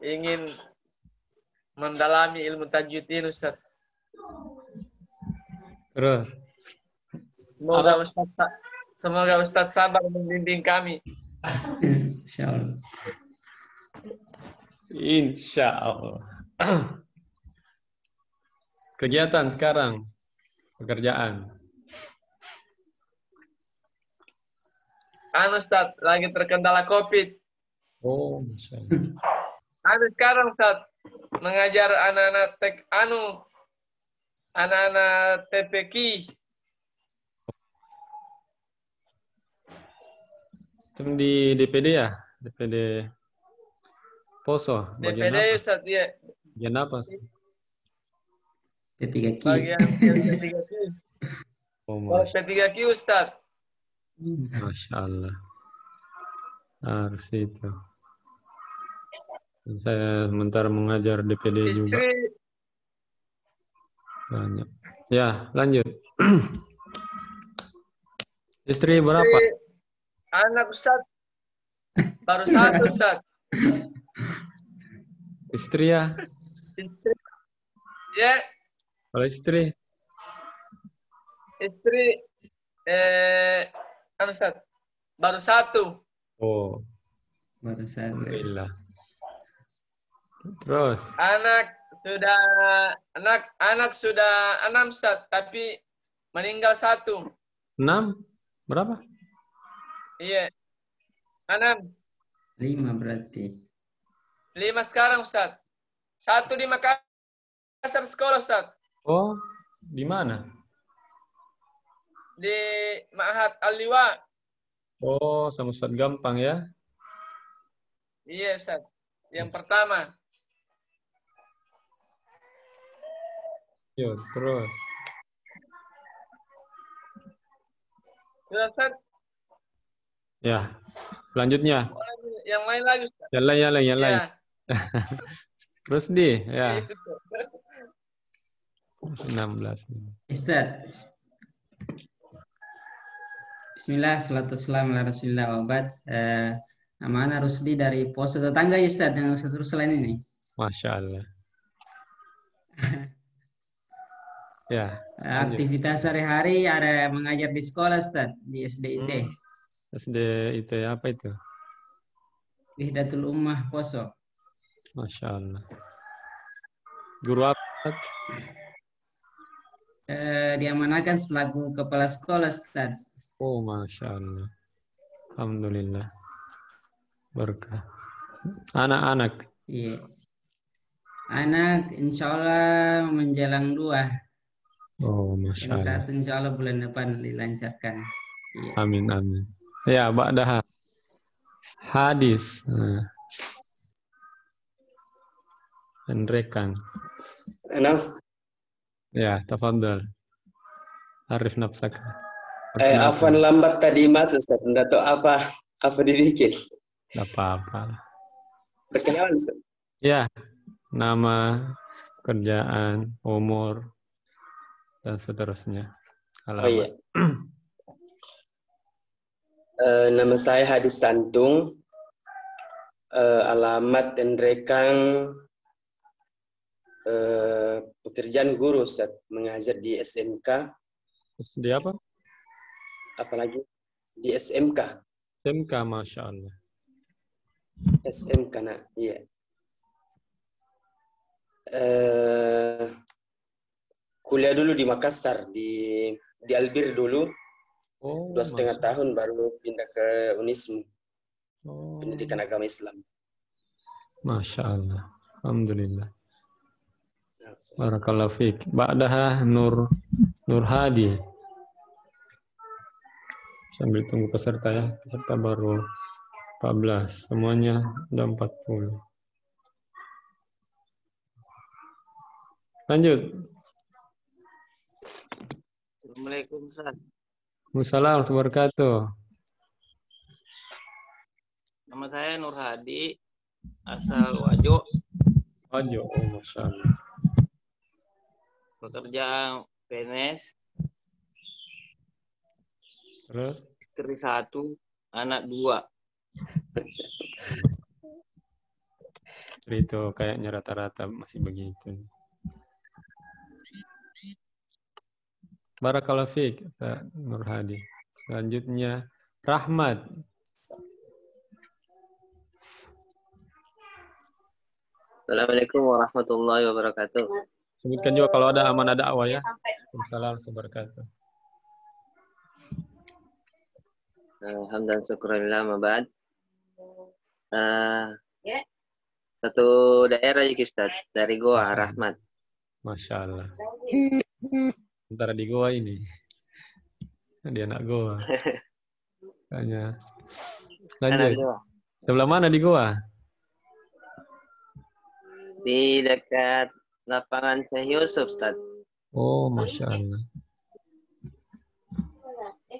ingin mendalami ilmu tajwid ini, Ustaz. Terus Semoga Ustaz sabar membimbing kami. Insyaallah. insya Allah. Kegiatan sekarang, pekerjaan. Ustaz, lagi terkendala COVID. Oh, Masya Allah. Sekarang Ustaz mengajar anak-anak anak-anak TPQ. Itu di DPD ya? DPD Poso, bagian DPD apa? Ustaz, ya. Bagian apa? P3Q. Bagian P3Q. Oh, P3Q Ustaz. Masya Allah. Harus itu. Saya sementara mengajar DPD juga. Banyak. Ya, lanjut. Istri berapa? Anak Ustaz. Baru satu Ustaz. Istri ya? Istri. Ya. Kalau istri? Istri. Ustaz. Baru satu. Oh. Baru satu. Alhamdulillah. Terus? Anak sudah 6 Ustaz, tapi meninggal 1. 6? Berapa? Iya. 6. 5 berarti. 5 sekarang Ustaz. 1 di Makassar sekolah Ustaz. Oh, di mana? Di Ma'had Al-Liwa. Oh, sama Ustaz gampang ya? Iya Ustaz. Yang pertama. Yuk, terus. Sudah Ustaz? Ya, selanjutnya. Yang lain lagi Ustaz. Yang lain. Terus di, ya. 16. Ustaz. Bismillah, salatu wassalamu ala rasulillah wa ba'd. Nama ana Rusdi dari Poso tetangga ya Ustaz dengan Ustaz Ruslan ini. Masya Allah. Ya. Aktivitas sehari-hari ada mengajar di sekolah Ustaz, di SDIT. SD itu ya, apa itu? Wihdatul Ummah Poso. Masya Allah. Guru apa? Diamanahkan selaku kepala sekolah Ustaz. Oh, Masya Allah. Alhamdulillah. Berkah. Anak-anak. Iya. Anak insya Allah menjelang 2. Oh, Masya Yang Allah. 1 insya Allah bulan depan dilancarkan. Iya. Amin, amin. Ya, ba'daha. Hadis. Dan rekan. Ya, tafadhal. Arif nafsaka. Afwan lambat tadi Mas Ustaz, enggak tahu apa dibikin. Enggak apa-apa. Perkenalan Ustaz. Ya, nama, kerjaan, umur, dan seterusnya. Alamat. Oh iya. Nama saya Hadis Santung. Alamat dan rekan pekerjaan guru Ustaz, mengajar di SMK. Di apa? Apalagi di SMK. SMK, Masya Allah. SMK, nah, iya. Kuliah dulu di Makassar, di Albir dulu. Oh, 2,5 tahun baru pindah ke Unismu. Oh. Pendidikan agama Islam. Masya Allah. Alhamdulillah. Barakallahu fiik. Ba'daha Nur Hadi. Sambil tunggu peserta ya. Peserta baru 14. Semuanya ada 40. Lanjut. Assalamualaikum Ustaz. Waalaikumsalam warahmatullahi wabarakatuh. Nama saya Nur Hadi, asal Wajo. Wajo, oh, Masya Allah. Bekerja PNS. Terus? Istri 1, anak 2. Itu kayaknya rata-rata masih begitu. Barakallahu fiik, Ustaz Nur Hadi. Selanjutnya Rahmat. Assalamualaikum warahmatullahi wabarakatuh. Sebutkan juga kalau ada amanah dakwah ya. Assalamualaikum warahmatullahi wabarakatuh. Hamdan syukurillah mabad. Satu daerah ya Ustaz, dari Goa, Rahmat. Masya Allah. Sementara di Goa ini. Dia anak Goa. Tanya. Lanjut. Sebelah mana di Goa? Di dekat lapangan Syekh Yusuf, Ustaz. Oh, Masya Allah.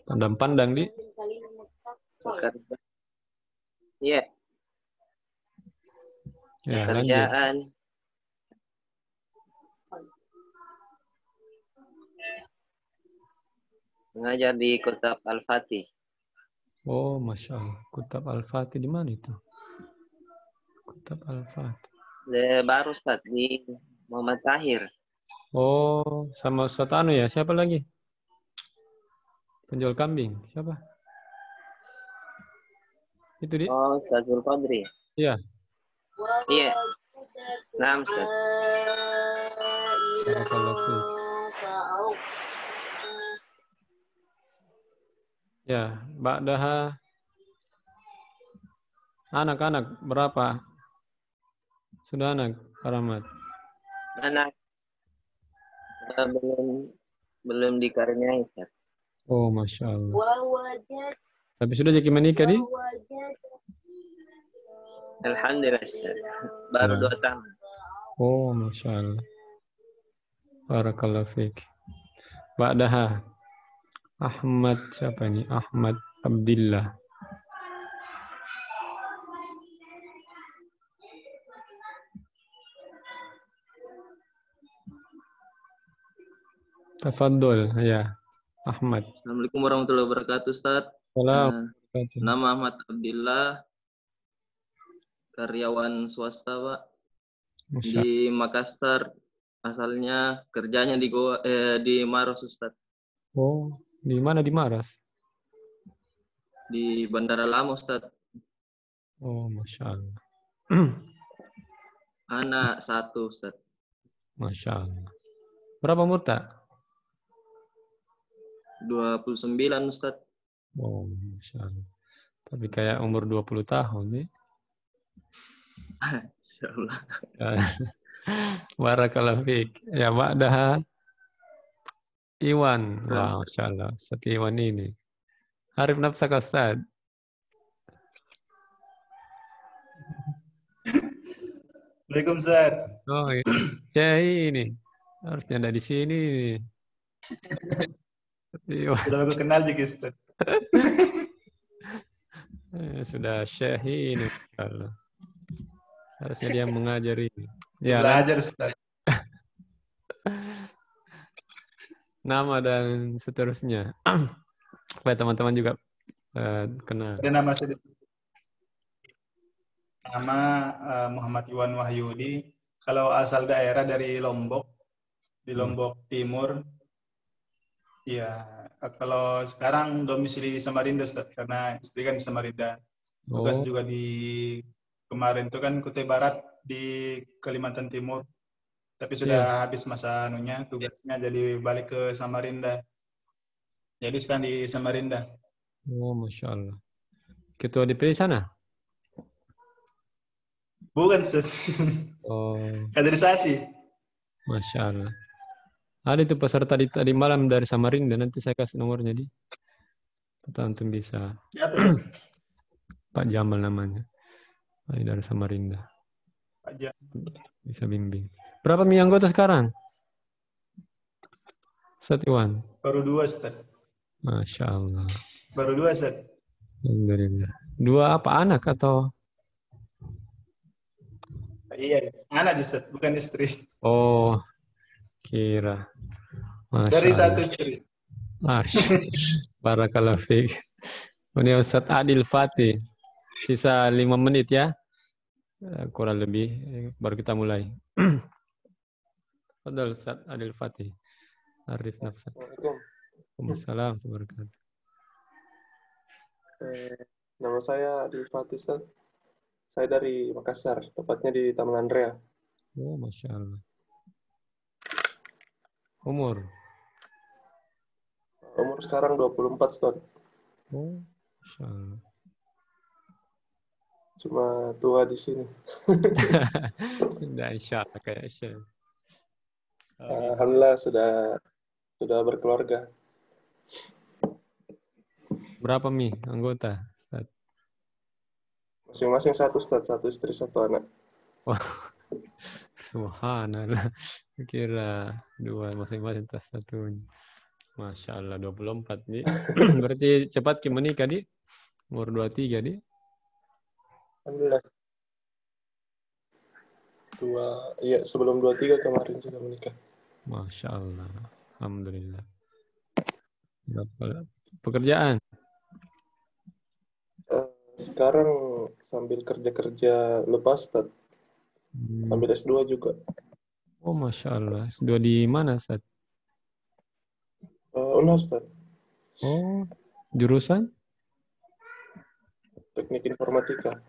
Pandang-pandang di? Iya. Ya, Kerjaan. Mengajar di Kutab Al-Fatih. Oh, Masya Allah. Kutab Al-Fatih di mana itu? Kutab Al-Fatih. Baru Ustaz, di Muhammad Tahir. Oh, sama Ustaz Anu ya? Siapa lagi? Penjual kambing. Siapa? Itu di? Oh, Ustaz Zulfadri. Iya. Iya. Nah, Ustaz. Ya, ba'daha anak-anak berapa? Sudah anak, Rahmat? Anak belum dikaruniai, Ustaz. Oh, Masya Allah. Tapi sudah jadi menikah di? Alhamdulillah, Ustaz. Baru 2 tahun. Oh, Masya Allah. Barakallahu fiik. Ba'daha Ahmad, siapa ini? Ahmad Abdillah. Tafadhol, ya. Ahmad. Assalamualaikum warahmatullahi wabarakatuh, Ustaz. Assalamualaikum. Nama Ahmad Abdillah, karyawan swasta, Pak. Di Makassar, asalnya kerjanya di Goa, di Maros, Ustaz. Oh, di mana di Maras? Di Bandara Lama, Ustaz. Oh, Masya Allah. Anak 1, Ustaz. Masya Allah. Berapa umur tak? 29, Ustaz. Oh, Masya Allah. Tapi kayak umur 20 tahun nih. Insyaallah. Barakallahu fiik. Ya, ba'daha Iwan. Wah, Masya Allah. Seperti Iwan ini. Arif nafsaka, Ustaz. Waalaikumsalam, Ustaz. Oh, ya ini. Harusnya ada di sini. Sudah aku kenal juga, Ustaz. Sudah Syekh ini. Harusnya dia mengajari. Ya, belajar, Ustaz. Nama dan seterusnya. Supaya teman-teman juga kenal. Ada nama saya. Nama Muhammad Iwan Wahyudi. Kalau asal daerah dari Lombok, di Lombok Timur. Ya, kalau sekarang domisili di Samarinda, Ustaz, karena istri kan di Samarinda. Tugas juga di kemarin itu kan Kutai Barat di Kalimantan Timur. Tapi sudah habis masa anunya, tugasnya jadi balik ke Samarinda. Jadi sekarang di Samarinda. Oh, Masya Allah. Ketua DPD sana? Bukan, Ustaz. Oh. Kaderisasi. Masya Allah. Ada itu peserta tadi malam dari Samarinda. Nanti saya kasih nomornya di. Antum bisa. Siapa? Pak Jamal namanya. Dari Samarinda. Pak Jamal. Bisa bimbing. Berapa anggota sekarang? Ustaz Iwan. Baru 2, Ustaz. Masya Allah. Baru 2, Ustaz. Alhamdulillah. 2 apa, anak atau? Iya, anak, Ustaz, bukan istri. Oh, kira. Masya Dari Allah. 1 istri. Masya. Barakallahu fiik. Ini Ustaz Adil Fatih. Sisa 5 menit ya. kurang lebih baru kita mulai. Fadal Ustaz Adil Fatih. Arif Nafsat. Assalamualaikum. Waalaikumsalam warahmatullahi wabarakatuh. Nama saya Adil Fatih, Ustaz. Saya dari Makassar, tepatnya di Taman Andrea. Oh, Masya Allah. Umur? Umur sekarang 24, Ustaz. Oh, Masya Allah. Cuma tua di sini. Tidak, insya Allah kayak Syekh. Alhamdulillah sudah berkeluarga. Berapa anggota? Ustaz? Masing-masing satu, Ustaz. Satu istri, satu anak. Wah, subhanallah. Kira dua masing-masing tas satu. Masya Allah, 24 nih. Berarti cepat menikah di umur 23 di. Alhamdulillah. Iya, sebelum 23 kemarin sudah menikah. Masya Allah. Alhamdulillah. Pekerjaan? Sekarang sambil kerja-kerja lepas, Ustaz. Sambil S2 juga. Oh, Masya Allah. S2 di mana, Ustaz? UNHAS, Ustaz. Oh, jurusan? Teknik informatika.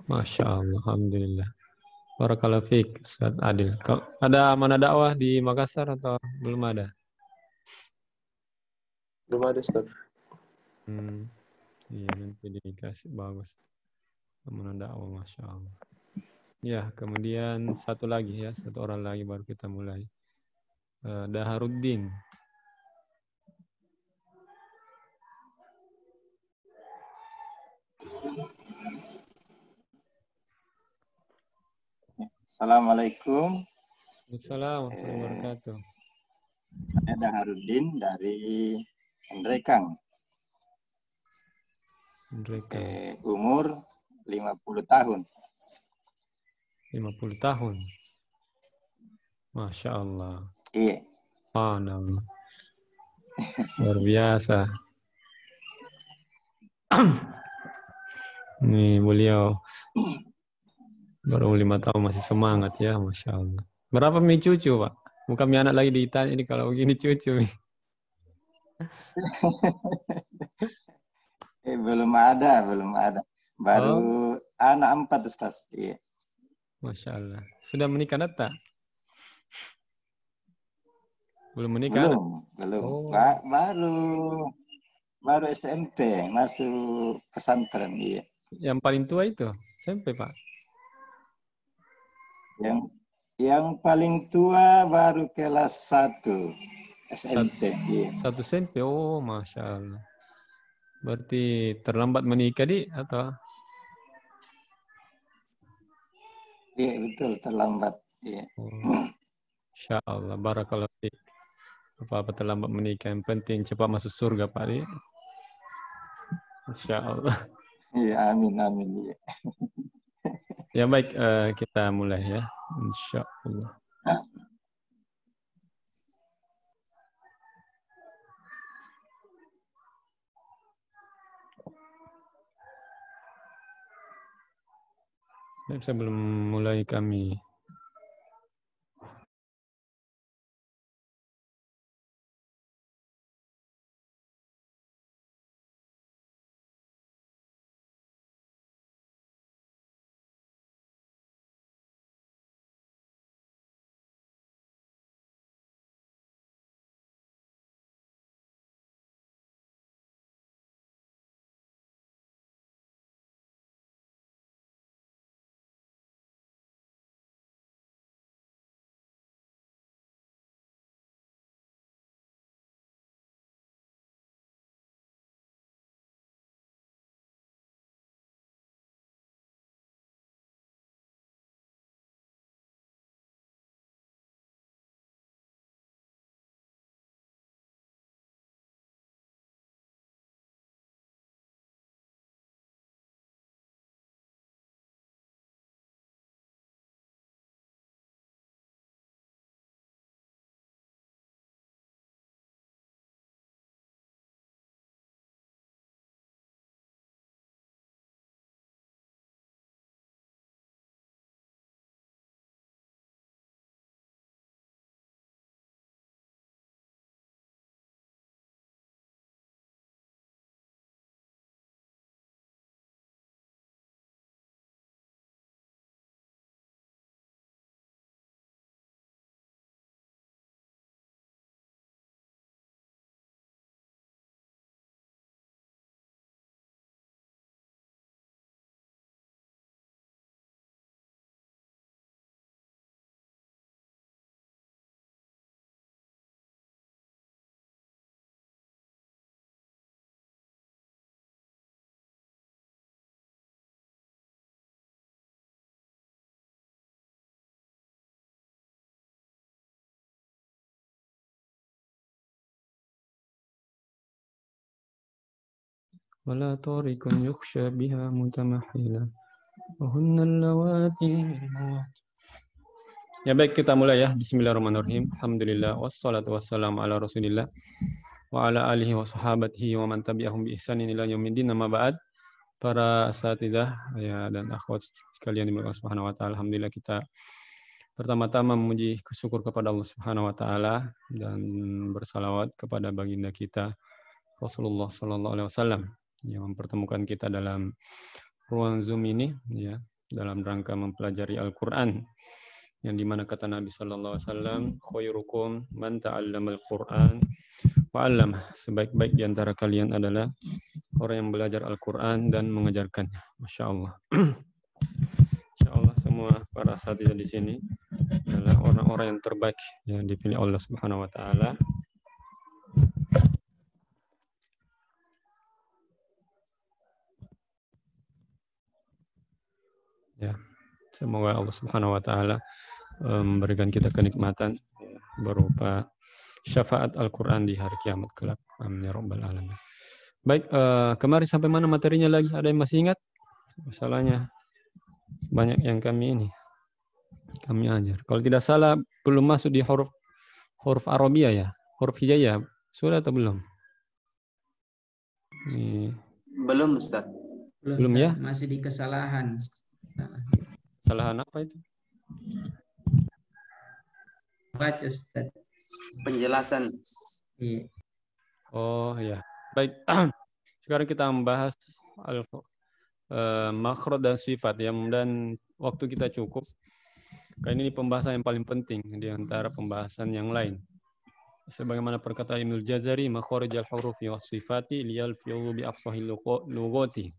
Masya Allah, alhamdulillah. Barakallahu fiik, Ustaz Adil. Ada mana dakwah di Makassar atau belum ada? Belum ada, Ustaz. Iya, nanti dikasih bagus. Mana dakwah, Masya Allah. Ya, kemudian satu lagi ya, satu orang lagi baru kita mulai. Daharuddin. Assalamualaikum. Assalamualaikum warahmatullahi wabarakatuh. Saya Daharuddin dari Endrekang. Umur 50 tahun. 50 tahun. Masya Allah. Iya. Subhanallah. Luar biasa. Nih beliau baru 5 tahun masih semangat ya, Masya Allah. Berapa cucu, Pak? Bukan anak lagi ditanya ini kalau begini cucu. Belum ada. Baru anak 4, Ustaz. Iya. Masya Allah. Sudah menikah tak? Belum menikah? Belum. Oh. Baru SMP, masuk pesantren. Iya. Yang paling tua itu SMP, Pak? Yang paling tua baru kelas 1 SMP. Iya. 1 SMP. Oh, Masya Allah. Berarti terlambat menikah atau? Iya, betul, terlambat. Iya. Oh. Insya Allah, barakallahu fiik. Apa-apa terlambat menikah, yang penting cepat masuk surga, Pak. Insya Allah. Iya, amin. Iya. Ya baik, kita mulai ya. Insya Allah. Sebelum mulai kami ولا طارق يخشى بها متمحلا وهن اللواتي. Ya baik, kita mulai ya. Bismillahirrahmanirrahim. Alhamdulillah wassalatu wassalamu ala Rasulillah wa ala alihi wa sahabatihi wa man tabi'ahum bi ihsanin ila yaumiddin. Amma ba'd. Para asatidzah ya dan akhwat sekalian dimuliakan Allah Subhanahu wa taala. Alhamdulillah kita pertama-tama memuji syukur kepada Allah Subhanahu wa taala dan bersalawat kepada baginda kita Rasulullah sallallahu alaihi wasallam yang mempertemukan kita dalam ruang Zoom ini ya, dalam rangka mempelajari Al-Qur'an, yang dimana kata Nabi sallallahu alaihi wasallam, khairukum man ta'allamal Qur'an wa 'allamah, sebaik-baik di antara kalian adalah orang yang belajar Al-Qur'an dan mengajarkannya. Masya Allah. Insya Allah semua para asatidzah di sini adalah orang-orang yang terbaik yang dipilih Allah Subhanahu wa taala. Ya, semoga Allah Subhanahu wa taala memberikan kita kenikmatan berupa syafaat Al-Qur'an di hari kiamat kelak. Amin ya rabbal alamin. Baik, kemarin sampai mana materinya lagi? Ada yang masih ingat? Masalahnya banyak yang kami ajar. Kalau tidak salah belum masuk di huruf Arabia ya, huruf hijaiyah. Sudah atau belum? Belum, Ustaz. Belum ya? Masih di kesalahan. Kesalahan apa itu? Baca, Ustaz. Penjelasan. Iya. Oh ya. Baik. Sekarang kita membahas makhraj dan sifat ya, dan waktu kita cukup. Karena ini pembahasan yang paling penting di antara pembahasan yang lain. Sebagaimana perkataan Ibnul Jazari, makharijal hurufi was sifati liyalfi'u bi afsahil lughati.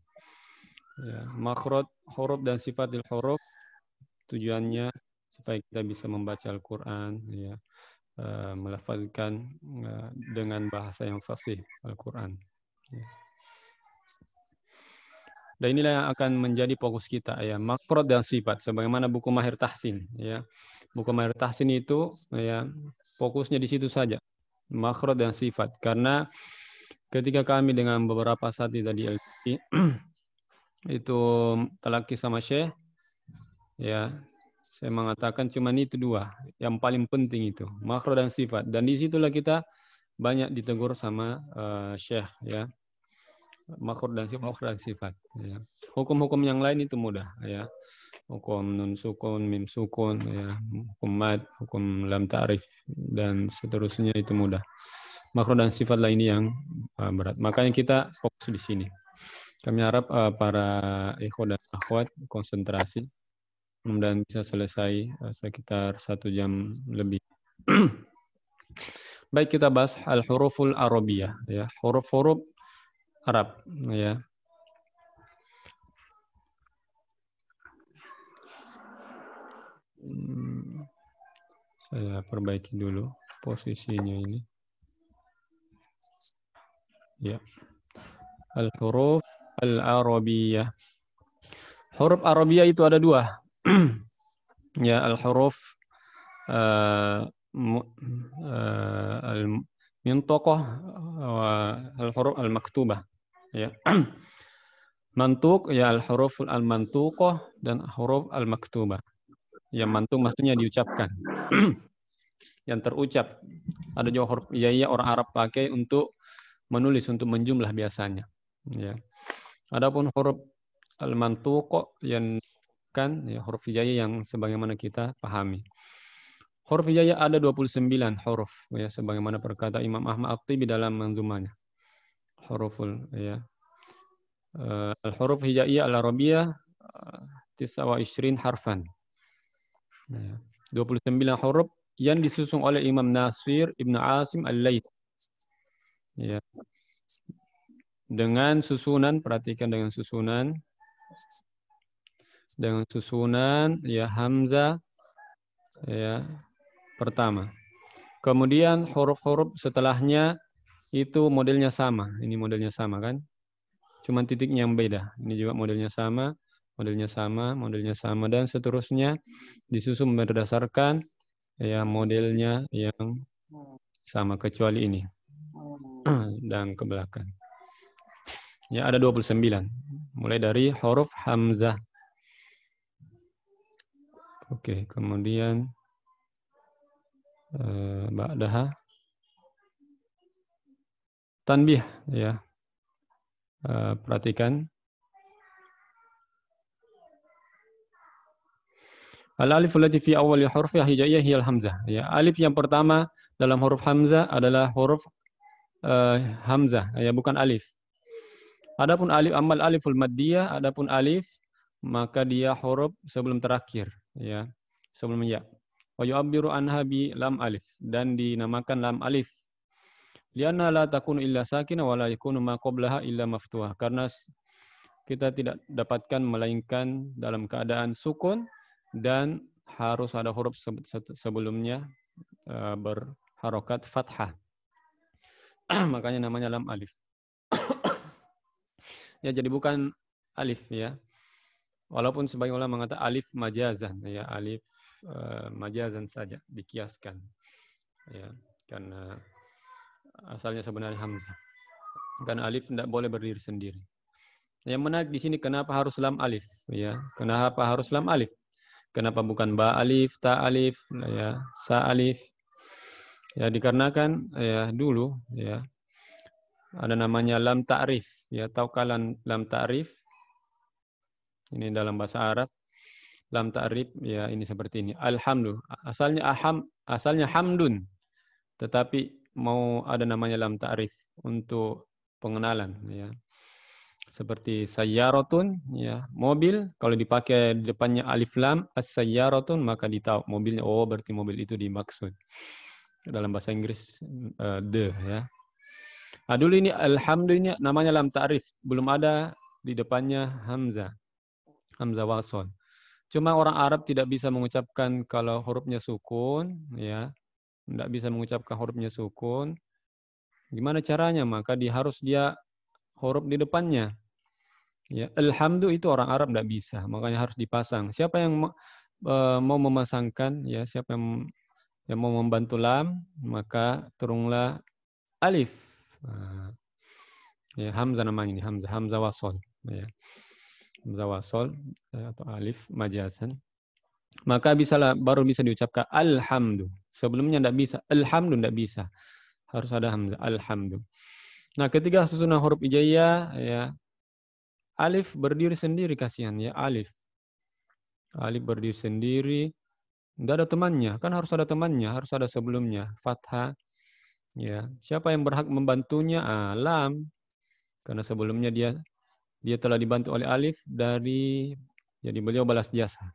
Ya, makhraj huruf dan sifatil huruf tujuannya supaya kita bisa membaca Al-Qur'an ya, melafazkan dengan bahasa yang fasih Al-Qur'an. Ya. Dan inilah yang akan menjadi fokus kita ya, makhraj dan sifat, sebagaimana buku Mahir Tahsin ya. Buku Mahir Tahsin itu ya fokusnya di situ saja, makhraj dan sifat. Karena ketika kami dengan beberapa asatidzah di LC itu talaki sama Syekh ya, saya mengatakan cuma itu dua yang paling penting, itu makhraj dan sifat, dan disitulah kita banyak ditegur sama Syekh ya, makhraj dan sifat ya. Hukum-hukum yang lain itu mudah ya, hukum nun sukun, mim sukun ya, hukum mad, hukum lam ta'rif dan seterusnya itu mudah. Makhraj dan sifat lain yang berat, makanya kita fokus di sini. Kami harap para ikhwan dan akhwat konsentrasi dan bisa selesai sekitar 1 jam lebih. Baik, kita bahas al-huruful arabiyah ya, huruf-huruf Arab ya. Saya perbaiki dulu posisinya ini. Ya. Al-huruf al-arabiyah. Huruf Arabiyah itu ada 2. Ya, al-huruf al-mintaqah wa al-huruf al-maktubah ya. Mantuq ya, al-huruf al-mantuqah dan huruf al-maktubah. Yang mantuq maksudnya diucapkan. Yang terucap. Ada juga huruf hijaiyah orang Arab pakai untuk menulis, untuk menjumlah biasanya. Ya. Adapun huruf al-mantuq yang kan ya, huruf hijaiyah yang sebagaimana kita pahami. Huruf hijaiyah ada 29 huruf ya, sebagaimana perkata Imam Ahmad At-Tibi dalam manzumahnya. Huruful ya. Al-huruf hijaiyah al-arabiyah 29 harfan. Ya. 29 huruf yang disusun oleh Imam Nasir Ibn Asim Al-Layth. Ya. Dengan susunan, perhatikan dengan susunan. Dengan susunan ya hamzah ya pertama. Kemudian huruf-huruf setelahnya itu modelnya sama. Ini modelnya sama kan? Cuma titiknya yang beda. Ini juga modelnya sama, modelnya sama, modelnya sama, dan seterusnya disusun berdasarkan ya modelnya yang sama kecuali ini dan ke belakang. Ya, ada 29. Mulai dari huruf hamzah. Oke, kemudian ba'daha tanbih, ya. Perhatikan. Al-alif allati fi awwali hurfi hijaiyah hiya al-hamzah. Ya, alif yang pertama dalam huruf hamzah adalah huruf hamzah, ya, bukan alif. Adapun alif amal aliful maddiyah, adapun alif maka dia huruf sebelum terakhir, ya, sebelum ya. Wa yu'abbiru anha bi lam alif, dan dinamakan lam alif. Lianna la takunu illa sakinah wa la yakunu ma qablaha illa maftuhah. Karena kita tidak dapatkan melainkan dalam keadaan sukun dan harus ada huruf sebelumnya berharokat fathah. Makanya namanya lam alif. Ya, jadi bukan alif, ya. Walaupun sebagian ulama mengatakan alif majazan, ya, alif majazan saja, dikiaskan, ya, karena asalnya sebenarnya hamzah. Karena alif tidak boleh berdiri sendiri. Yang menarik di sini kenapa harus lam alif, ya? Kenapa harus lam alif? Kenapa bukan ba alif, ta alif, ya, sa alif? Ya, dikarenakan ya dulu, ya, ada namanya lam ta'rif, ya, tahu kalian lam ta'rif? Ini dalam bahasa Arab. Lam ta'rif, ya, ini seperti ini. Alhamdu. Asalnya hamdun. Tetapi mau ada namanya lam ta'rif untuk pengenalan, ya. Seperti sayyaratun, ya, mobil, kalau dipakai di depannya alif lam as-sayyaratun, maka ditahu mobilnya, oh berarti mobil itu dimaksud. Dalam bahasa Inggris the, ya. Nah, dulu ini alhamdulillah namanya lam ta'rif, belum ada di depannya hamzah. Hamzah wasol. Cuma orang Arab tidak bisa mengucapkan kalau hurufnya sukun, ya. Tidak bisa mengucapkan hurufnya sukun. Gimana caranya? Maka harus dia huruf di depannya. Ya, alhamdu itu orang Arab tidak bisa, makanya harus dipasang. Siapa yang mau memasangkan, ya, siapa yang mau membantu lam, maka turunlah alif. Ya, hamzah namanya ini, hamzah wasol, ya. Hamzah wasol, ya, atau alif majazan. Maka baru bisa diucapkan alhamdu. Sebelumnya tidak bisa, alhamdu tidak bisa. Harus ada hamzah, alhamdu. Nah, ketika susunan huruf hijaiyah, ya, alif berdiri sendiri, kasihan, ya, alif. Alif berdiri sendiri, tidak ada temannya, kan harus ada temannya, harus ada sebelumnya, fathah. Ya, siapa yang berhak membantunya? Lam. Karena sebelumnya dia telah dibantu oleh alif jadi beliau balas jasa.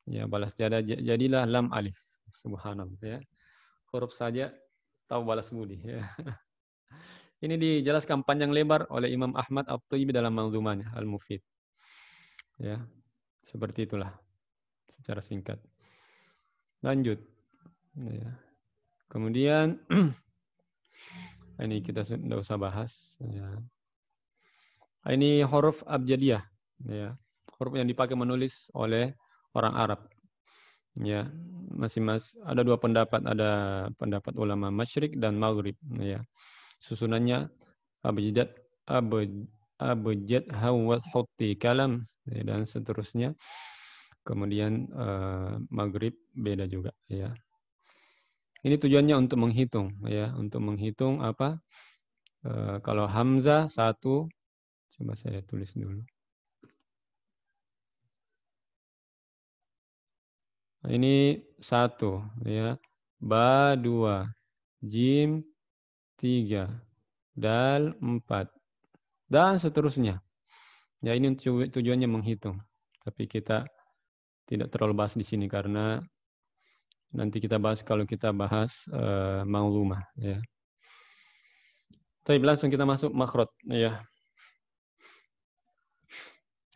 Ya, balas jasa, jadilah lam alif. Subhanallah, ya. Huruf saja tahu balas budi, ya. Ini dijelaskan panjang lebar oleh Imam Ahmad At-Thayyibi dalam manzumahnya Al-Mufid. Ya, seperti itulah secara singkat. Lanjut. Ya. Kemudian ini kita sudah usah bahas. Ya. Ini huruf abjadiyah. Ya. Huruf yang dipakai menulis oleh orang Arab. Ya, masing-masing ada dua pendapat. Ada pendapat ulama Masyriq dan Maghrib. Ya. Susunannya abjad, hawat, hutti, kalam, dan seterusnya. Kemudian Maghrib beda juga, ya. Ini tujuannya untuk menghitung, ya, untuk menghitung apa? Kalau hamzah 1, coba saya tulis dulu. Nah, ini 1, ya, ba 2, jim 3, dal 4, dan seterusnya. Ya, ini tujuannya menghitung. Tapi kita tidak terlalu bahas di sini karena nanti kita bahas kalau kita bahas manzumah, ya. Tapi langsung kita masuk makhraj, ya.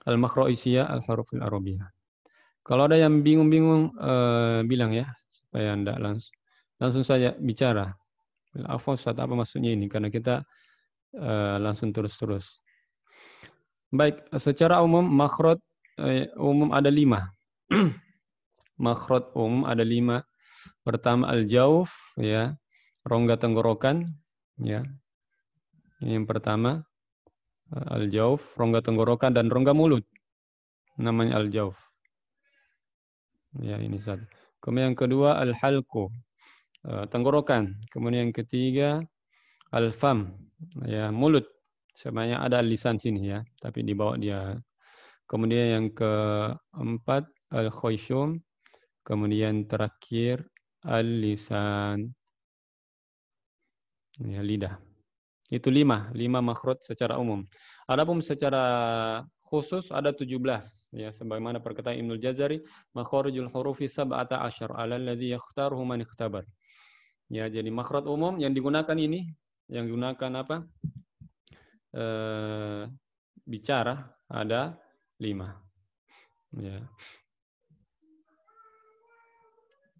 Al-makhrajiyah al-hurufil arabiyah. Kalau ada yang bingung-bingung bilang, ya, supaya Anda langsung saja bicara. Al-afsat apa maksudnya ini? Karena kita langsung terus-terus. Baik, secara umum makhraj umum ada 5. Makhraj umum ada 5. Pertama al-jauf, ya, rongga tenggorokan, ya. Ini yang pertama. Al-jauf, rongga tenggorokan dan rongga mulut. Namanya al-jauf. Ya, ini satu. Kemudian yang kedua al-halqu, tenggorokan. Kemudian yang ketiga al-fam, ya, mulut. Sebenarnya ada lisan sini ya, tapi dibawa dia. Kemudian yang keempat al-khayshum, kemudian terakhir al-lisan, ya, lidah. Itu 5 makhraj secara umum. Adapun secara khusus ada 17 ya, sebagaimana perkataan Ibnu Jazari, makharijul hurufi 17 ala allazi yakhtaruhu man ikhtabar. Ya, jadi makhraj umum yang digunakan ini, yang digunakan apa? Bicara ada 5. Ya.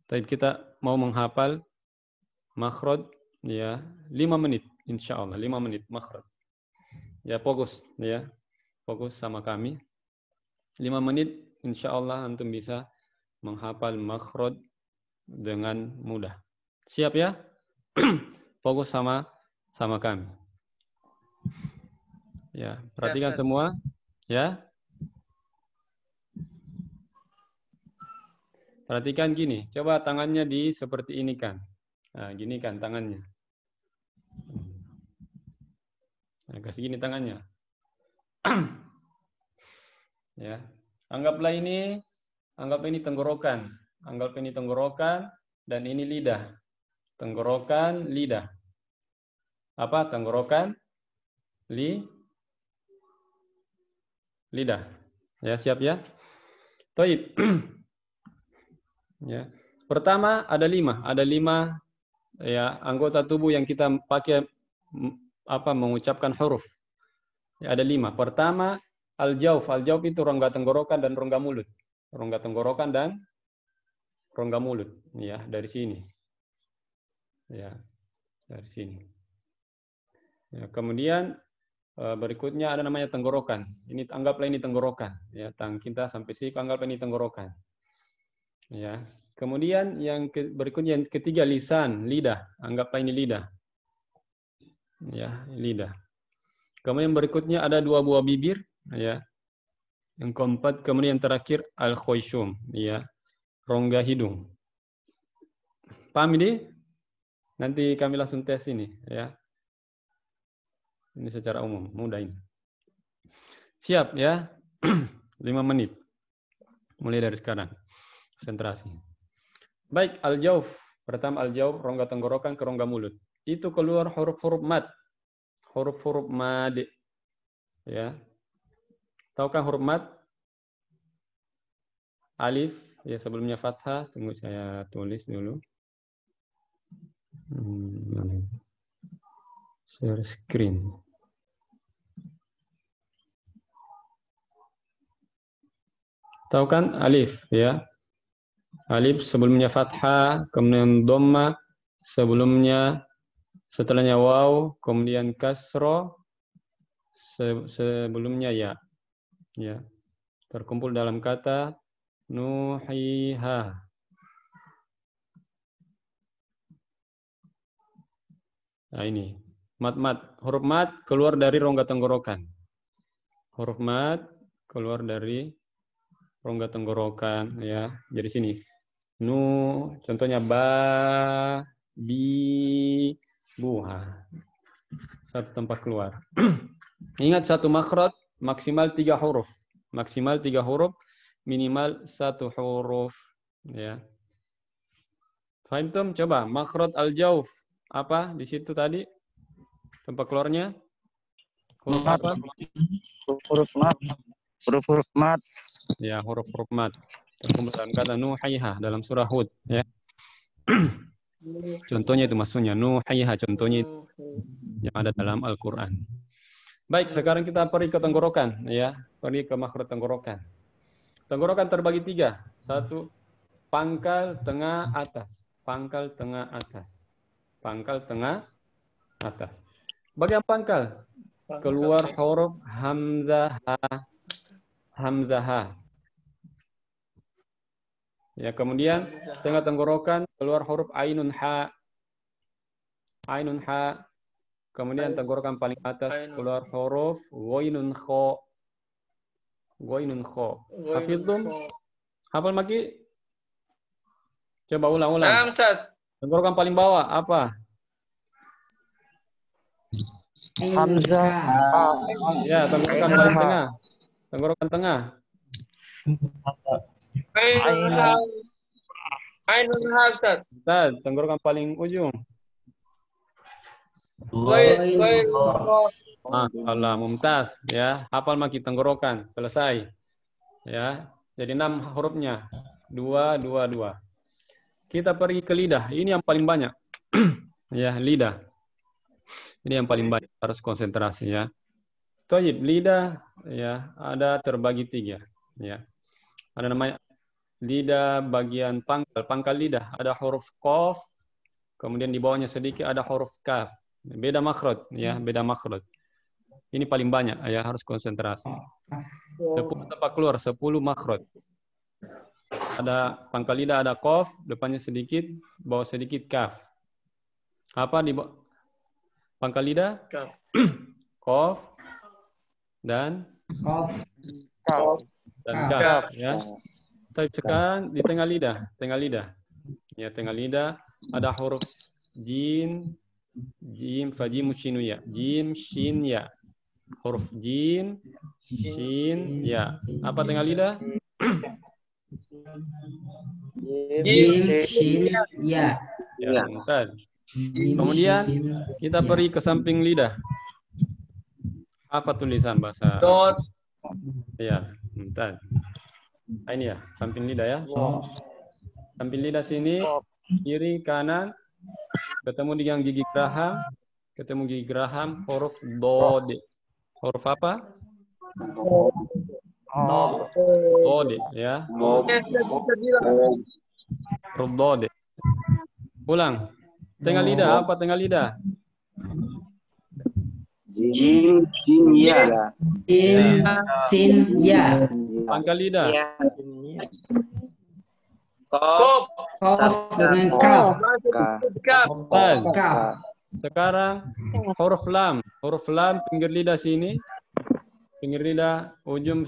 Tapi kita mau menghafal makhraj ya 5 menit. Insya Allah 5 menit makhraj. Ya, fokus ya. Fokus sama kami. 5 menit insya Allah antum bisa menghafal makhraj dengan mudah. Siap ya? Fokus sama kami. Ya, perhatikan siap. semua ya. Perhatikan gini, coba tangannya seperti ini kan. Nah, gini kan tangannya. Nah, kasih gini tangannya. Ya, anggaplah ini tenggorokan. Anggap ini tenggorokan dan ini lidah. Tenggorokan, lidah. Apa? Tenggorokan, lidah. Ya, siap ya? Baik. Ya. Pertama ada 5 ya anggota tubuh yang kita pakai mengucapkan huruf. Ya, ada 5. Pertama al-jauf. Al-jauf itu rongga tenggorokan dan rongga mulut. Rongga tenggorokan dan rongga mulut. Ya, dari sini. Ya, dari sini. Ya, kemudian berikutnya ada namanya tenggorokan. Ini anggaplah ini tenggorokan. Ya, tangan kita sampai sini anggaplah ini tenggorokan. Ya. Kemudian yang berikutnya yang ketiga lisan, lidah. Anggaplah ini lidah. Ya, lidah. Kemudian berikutnya ada 2 buah bibir, ya. Yang keempat, kemudian yang terakhir al-khayshum, ya. Rongga hidung. Paham ini? Nanti kami langsung tes ini, ya. Ini secara umum, mudah ini. Siap ya? 5 menit. Mulai dari sekarang. Konsentrasi. Baik, al-jauf. Pertama al-jauf, rongga tenggorokan ke rongga mulut. Itu keluar huruf-huruf mad. Huruf-huruf mad. Ya. Tahukah huruf mad? Alif, ya sebelumnya fathah. Tunggu saya tulis dulu. Share screen. Tahu kan alif ya? Alif sebelumnya fathah, kemudian dhamma, setelahnya waw, kemudian kasro, sebelumnya ya. Ya. Terkumpul dalam kata nuhiha. Nah ini, mat, huruf mat keluar dari rongga tenggorokan. Huruf mat keluar dari rongga tenggorokan ya. Jadi sini. Contohnya ba, bi, buha. Satu tempat keluar. Ingat satu makhraj maksimal 3 huruf. Maksimal 3 huruf, minimal 1 huruf ya. Fahimtum? Coba makhraj al-jauf. Apa di situ tadi? Tempat keluarnya? Huruf apa? Huruf mat. Ya, huruf mat. Terkumpul dalam kata nuhaiha dalam surah Hud ya. Contohnya itu maksudnya nuhaiha, contohnya itu yang ada dalam Al-Qur'an. Baik, sekarang kita pergi ke tenggorokan ya. Pergi ke makhraj tenggorokan. Tenggorokan terbagi 3. 1 pangkal, tengah, atas. Pangkal, tengah, atas. Pangkal, tengah, atas. Bagian pangkal keluar huruf hamzah, hamzah. Ya, kemudian tengah tenggorokan keluar huruf ainun ha. Ainun ha. Kemudian tenggorokan paling atas keluar huruf ghainun kha. Ghainun kha. Hafidhum? Hafal Maki? Coba ulang-ulang. Naam, Ustaz. Tenggorokan paling bawah apa? Hamzah. Ya, tenggorokan paling tengah. Tenggorokan tengah. Ainun ha, Ustaz. Ustaz, tenggorokan paling ujung. Allah, mumtaz. Ya, hafal Maki tenggorokan. Selesai. Ya, jadi 6 hurufnya. 2, 2, 2. Kita pergi ke lidah. Ini yang paling banyak. Ya, lidah. Ini yang paling banyak. Harus konsentrasi ya. Thayyib, lidah ya ada terbagi 3. Ya. Ada namanya lidah bagian pangkal. Pangkal lidah ada huruf qaf. Kemudian di bawahnya sedikit ada huruf kaf. Beda makhraj ya, beda makhraj. Ini paling banyak ya, harus konsentrasi. 10 tempat keluar, 10 makhraj. Ada pangkal lidah ada qaf, depannya sedikit, bawah sedikit kaf. Apa di pangkal lidah? Kaf. Qaf dan kaf ya. Tapi sekarang di tengah lidah, Ya, tengah lidah ada huruf jim, fajim, shinu ya. Jim, shin, ya. Huruf jim, shin, ya. Apa tengah lidah? Jim, shin, ya. Ya, bentar. Kemudian kita pergi ke samping lidah. Apa tulisan bahasa? Dot. Ya, bentar. Ini ya, samping lidah ya. Samping lidah sini, kiri, kanan, ketemu dengan gigi geraham, huruf dode. Huruf apa? Dode, ya. Huruf dode. Ulang. Tengah lidah, apa tengah lidah? Jim, shin, ya. Jim, sin, ya. Pangkal lidah. Qaf dengan kaf. Kaf. Sekarang huruf lam. Huruf lam pinggir lidah sini. Pinggir lidah, ujung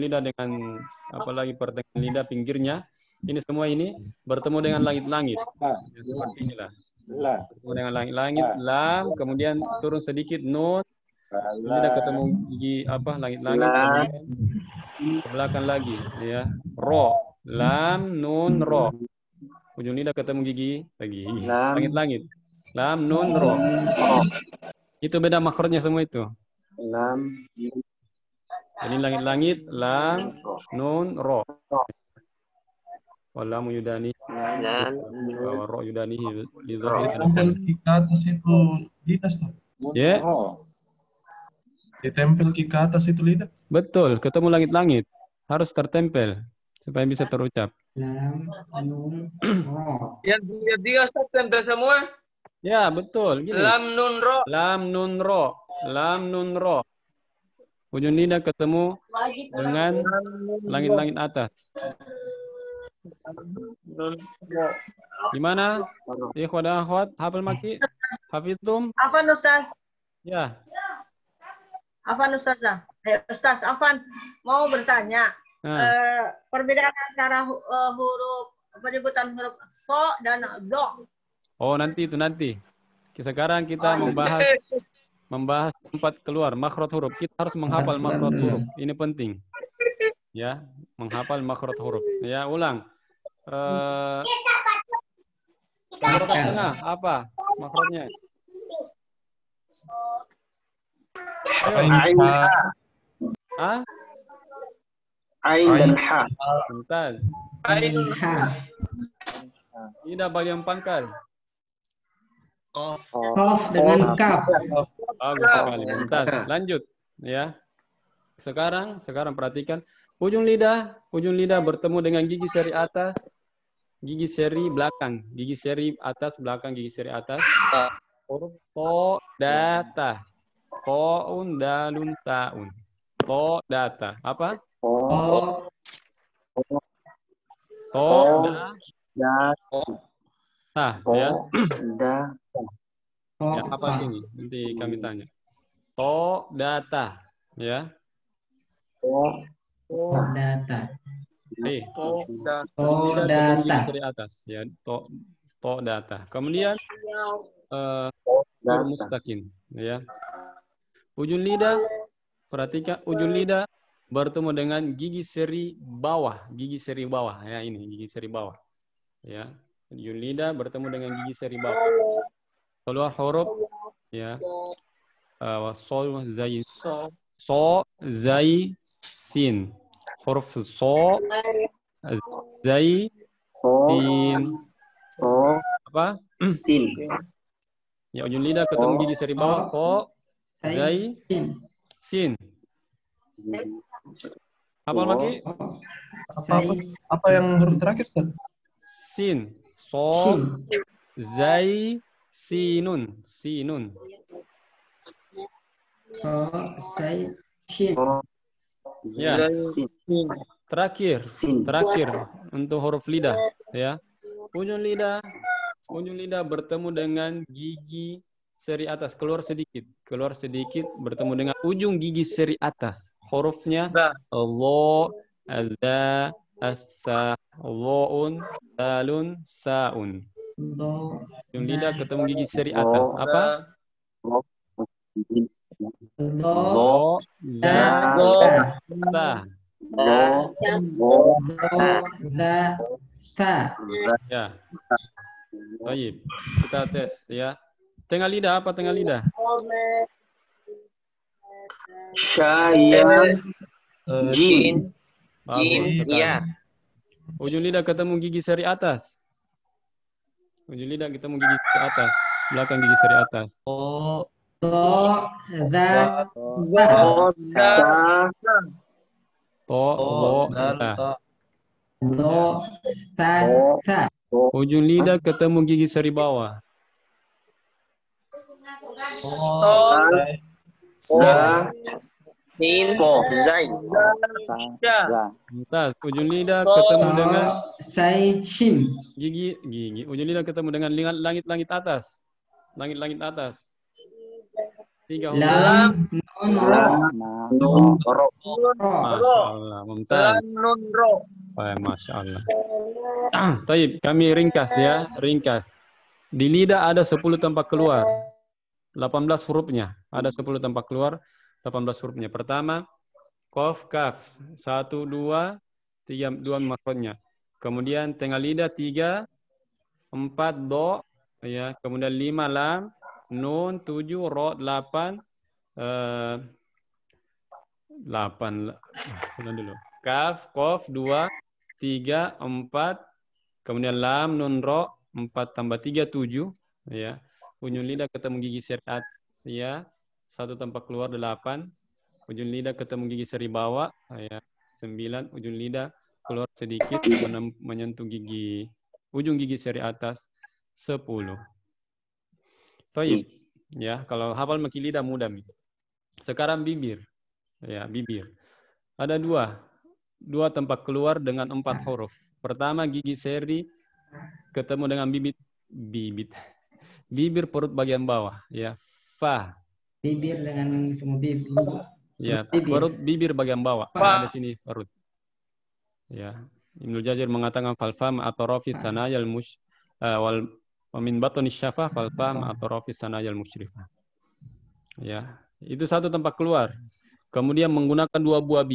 lidah dengan apalagi pertengahan lidah pinggirnya. Ini semua ini bertemu dengan langit-langit. Seperti inilah. Bertemu dengan langit-langit, lam, kemudian turun sedikit nun. Lidah ketemu gigi apa langit-langit, ke belakang lagi ya. Ro, lam, nun, ro. Ujung lidah ketemu gigi lagi. Langit-langit. Lam, nun, ro. Itu beda makhrajnya semua itu. Lam. Jadi langit-langit, lam, nun, ro. Walamu yudani. Ro yudani. Tempel ke atas itu lidah, Ustaz. Ya. Ditempel ke atas itu lidah. Betul, ketemu langit-langit. Harus tertempel supaya bisa terucap. Lam, nun, ro. Yang tiga Ustaz tempel semua. Ya, betul. Gini. Lam, nun, ro. Lam, nun, ro. Lam, nun, ro. Ujung lidah ketemu dengan langit-langit atas. Gimana? Ikhwan dan akhwat, hafal Maki? Hafidhum? Afan Ustaz. Ya. Afan Ustazah. Ustaz, Afan mau bertanya. Perbedaan antara huruf penyebutan huruf so dan do. Oh, nanti itu nanti. Sekarang kita membahas tempat keluar makhraj huruf. Kita harus menghafal makhraj huruf. Ini penting. Ya, menghafal makhraj huruf. Ya, ulang. Tengah apa makhrajnya? Ain, Ah? Ain dan ha. Bentar. Ain, Ha. Lidah bagian pangkal. Qaf dengan kaf. Bagus sekali. Bentar. Lanjut. Ya. Sekarang perhatikan. Ujung lidah bertemu dengan gigi seri atas, gigi seri belakang, gigi seri atas, belakang, gigi seri atas. Huruf to, data. To'un, dalun, ta'un. To, data. Apa? To, da. Ya. Ya, apa sini? Nanti kami tanya. To data, ya. To data. To data. Gigi seri atas, ya. To data. Kemudian mustaqim, ya. Ujung lidah, perhatikan ujung lidah bertemu dengan gigi seri bawah, ya ini gigi seri bawah, ya. Ujung lidah bertemu dengan gigi seri bawah. Keluar huruf, ya. Sol, zai, so, zai, sin. Huruf so, zai, sin, apa? Sin. Ya, ujung lidah ketemu gigi seri bawah, so, zai, sin. Hafal Maki? Apa yang huruf terakhir, Ustaz? Sin, so, zai, sinun. So, zai, sin. Ya. Terakhir untuk huruf lidah, ya. Ujung lidah bertemu dengan gigi seri atas, keluar sedikit bertemu dengan ujung gigi seri atas. Hurufnya Allah, azza, assa, waun, dalun, saun. Ujung lidah ketemu gigi seri atas. Apa? Lo, za, ta. Ya. Baik. Kita tes, ya. Tengah lidah apa tengah lidah? Syaya, jim. Iya. Ujung lidah ketemu gigi seri atas. Belakang gigi seri atas. Ujung lidah ketemu gigi seri bawah. Ujung lidah ketemu dengan gigi. Ujung lidah ketemu dengan langit-langit atas. Langit-langit atas. 3 huruf. Lam, nun, ro. Masya Allah, mumtaz. Masya Allah. Taib, kami ringkas, ya. Di lidah ada 10 tempat keluar. 18 hurufnya. Ada 10 tempat keluar, 18 hurufnya. Pertama, qaf, kaf. 1, 2, 3, 2 makrotnya. Kemudian tengah lidah 3, 4, do. Ya. Kemudian 5, lam. Nun, 7, ro, 8. 8. Ulang dulu. Kaf, qaf, 2, 3, 4. Kemudian lam, nun, ro. 4 tambah 3, 7. Ya. Ujung lidah ketemu gigi seri atas, ya. 1 tempat keluar 8. Ujung lidah ketemu gigi seri bawah, ya. 9. Ujung lidah keluar sedikit menyentuh ujung gigi seri atas 10. Baik, ya. Kalau hafal maki lidah mudah nih. Sekarang bibir, ya, bibir. Ada 2 tempat keluar dengan 4 huruf. Pertama gigi seri ketemu dengan bibir perut bagian bawah, ya. Fa. Bibir dengan ketemu bibir. Ya, perut bibir bagian bawah. Ada sini perut. Ya. Ibnu Jazir mengatakan fal fam atrafi sanayal wal min batni syafah fal fam atrafi sanayal musyrifah. Ya, itu 1 tempat keluar. Kemudian menggunakan 2 buah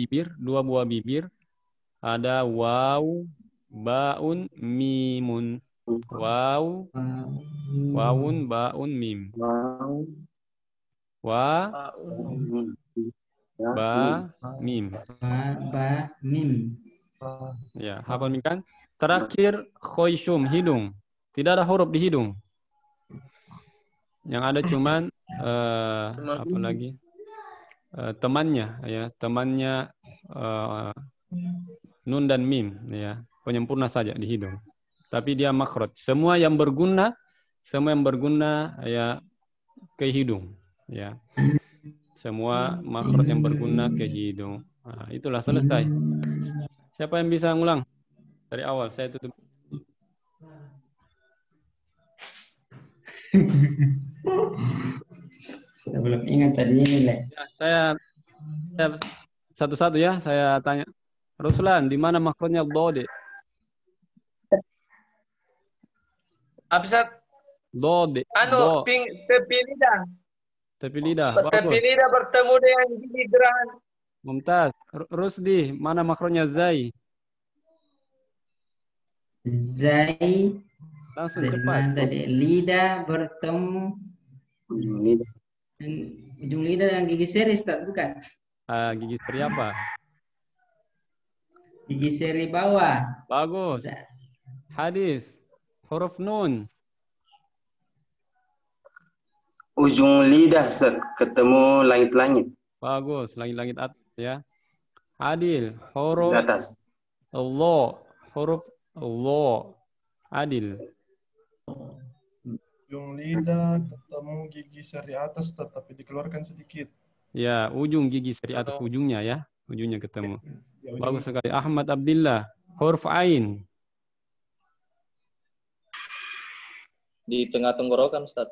bibir. Ada waw, baun, mimun. Waw, wawun, baun, mim. Wa, ba, mim. Mim. Ya, hafal mim kan? Terakhir khoisyum, hidung. Tidak ada huruf di hidung. Yang ada cuman apa lagi? Temannya, ya, nun dan mim, ya, penyempurna saja di hidung. Tapi dia makhraj. Semua yang berguna ya ke hidung, ya. Semua makhraj yang berguna ke hidung. Nah, itulah selesai. Siapa yang bisa ngulang dari awal? Saya tutup. Sebelum ingat tadi nilai. Ya, saya satu-satu ya, saya tanya. Ruslan, di mana makrotnya dode? Apa Ustaz? Dode. Anu, tepi lidah. Tepi lidah. Tepi Bagus. lidah bertemu dengan gigi geraham. Mumtaz. Rusdi, mana makrotnya zai? Zai. Langsung Zai cepat. mana tadi? Lidah bertemu. Ujung lidah yang gigi seri, Ustaz, bukan? Gigi seri apa? Gigi seri bawah. Bagus. Hadis. Huruf nun. Ujung lidah, Ustaz, ketemu langit-langit. Bagus. Langit-langit atas ya. Adil. Huruf Di atas. Allah. Huruf Allah. Adil. Ujung lidah ketemu gigi seri atas tetapi dikeluarkan sedikit. Ya, ujung gigi seri atas ujungnya ya. Ujungnya ketemu. Bagus sekali. Ahmad Abdillah. Huruf Ain. Di tengah tenggorokan, Ustaz.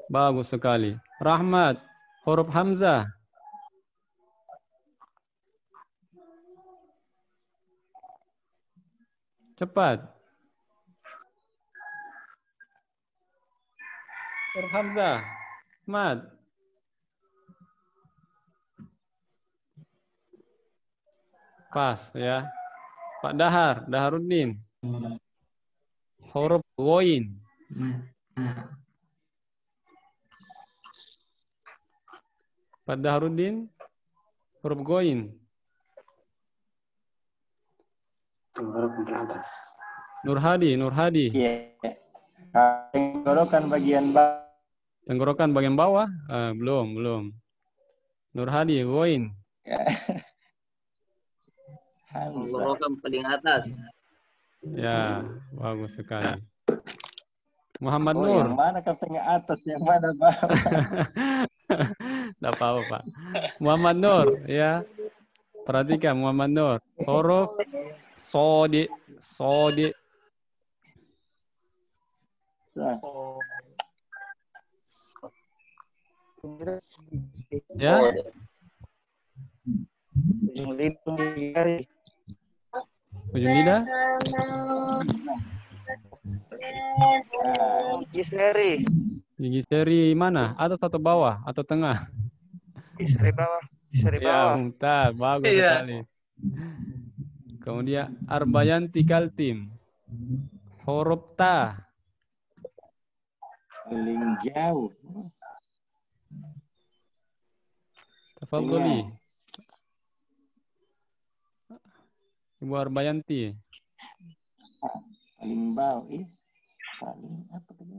Bagus sekali. Rahmat. Huruf Hamzah. Cepat. Huruf Hamzah. Ahmad. Pas ya. Pak Dahar. Daharuddin. Huruf Ghoin. Pak Daharuddin. Huruf Ghoin. Atas. Nurhadi. Iya. Tenggorokan bagian bawah. Tenggorokan bagian bawah? Belum. Nurhadi, Ghoin. Tenggorokan paling atas. Ya, bagus sekali. Muhammad Oh, Nur. yang mana katanya atas, yang mana bawah? Tidak apa-apa, Pak. Muhammad Nur, ya. Perhatikan Muhammad Nur. Huruf Sodi. Ya. Ujung lidah. Gigi seri mana? Atas atau bawah atau tengah? Gigi seri bawah. Ya, Mumtaz. Bagus sekali. Kemudian Arbayanti Kaltim. Huruf Ta. Paling jauh. Tafadholi. Ibu Arbayanti. Paling bawah. Paling apa tadi?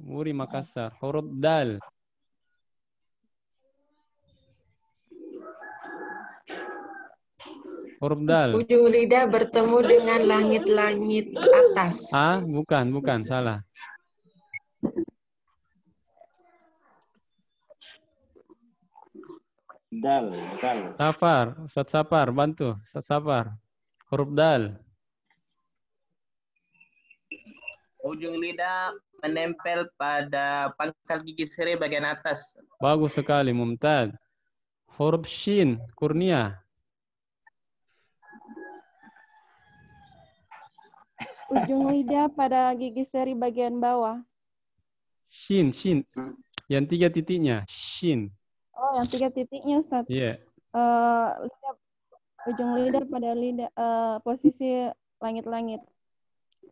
Wuri Makassar. Huruf Dal. Huruf Dal. Ujung lidah bertemu dengan langit-langit atas. Bukan, salah. Dal. Safar, Ustaz Safar, bantu. Ustaz Safar. Huruf Dal. Ujung lidah menempel pada pangkal gigi seri bagian atas. Bagus sekali, Mumtaz. Huruf Shin, Kurnia. Ujung lidah pada gigi seri bagian bawah. Shin. Yang 3 titiknya. Shin. Oh, yang 3 titiknya, Ustaz. Iya. Ujung lidah pada posisi langit-langit.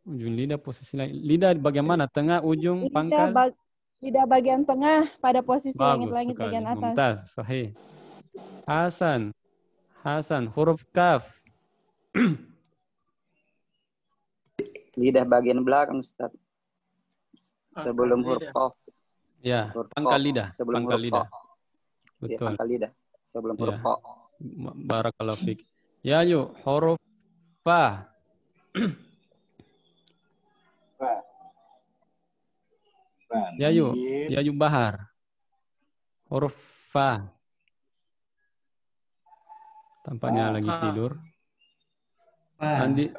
Ujung lidah posisi lidah bagian mana? Tengah, ujung, pangkal? Lidah bagian tengah pada posisi langit-langit bagian atas. Mumtaz, sahih. Hasan, huruf Kaf. Lidah bagian belakang, Ustaz. Sebelum huruf Qaf. Ya, pangkal lidah. Sebelum Pangkal huruf lidah. Qa. Betul. Ya, pangkal lidah. Sebelum huruf Ya. Qa. Barakallahu fiik. Ya, yuk, huruf Fa. Ya, yuk Bahar. Huruf Fa. Tampaknya lagi tidur. Andi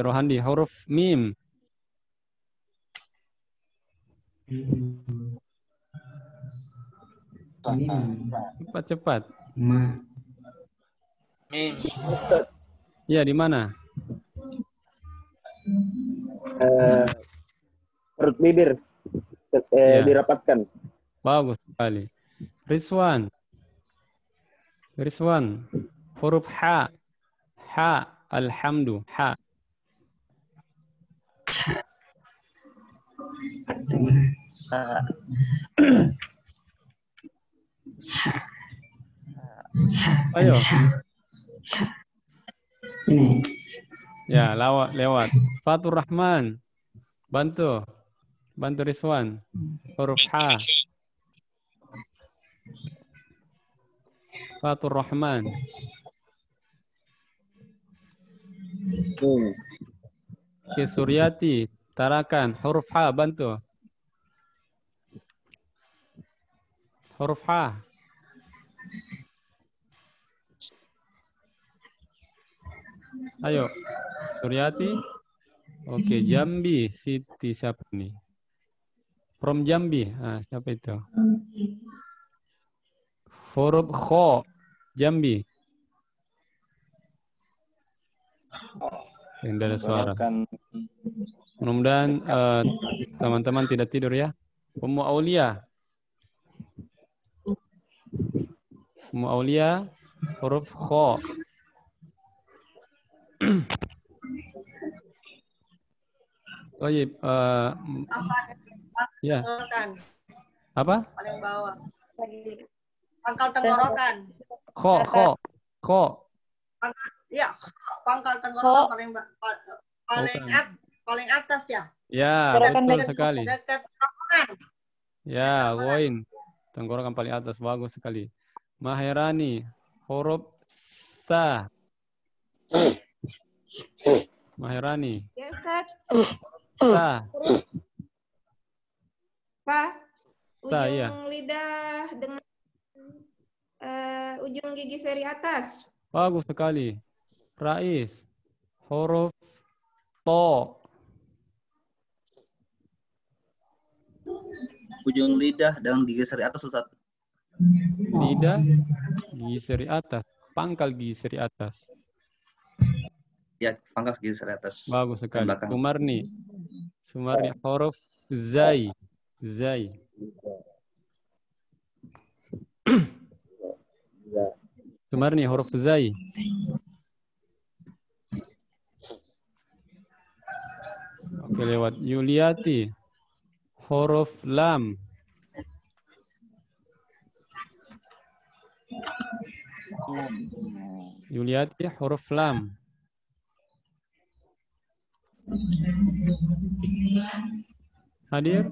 Rohandi, huruf Mim. Cepat-cepat. Mim. Ya, di mana? Perut bibir Ya. dirapatkan. Bagus sekali. Rizwan. Huruf ha. Ha. Alhamdu. Ha. Ayo. Ya, lewat. Fatur Rahman. Bantu Rizwan. Huruf ha. Fatur Rahman. Oke, Suryati. Tarakan. Huruf ha, bantu. Huruf ha. Ayo, Suryati. Oke, Jambi. Siti siapa nih? From Jambi. Ah, siapa itu? Huruf kho. Jambi. Yang ada suara. Mudah-mudahan teman-teman tidak tidur ya. Ummu Aulia. Huruf kho. Baik. Ya. Apa? Paling bawah. Pangkal tenggorokan. Kho. Iya, pangkal tenggorokan paling atas ya. Ya, betul sekali. Dekat tenggorokan. Ya, poin. Tenggorokan paling atas, bagus sekali. Maherani, huruf sa. Maherani. Ya, Ustaz. Sa. Pak, Sa, ujung ya. lidah dengan ujung gigi seri atas. Bagus sekali. Rais, huruf to. Ujung lidah dengan gigi seri atas, Ustaz. Lidah, gigi seri atas. Pangkal gigi seri atas. Ya, pangkal gigi seri atas. Bagus sekali. Belakang. Sumarni, huruf zai. Sumarni, huruf zai. Oke, lewat. Yuliati, huruf lam. Yuliati, huruf lam. Hadir?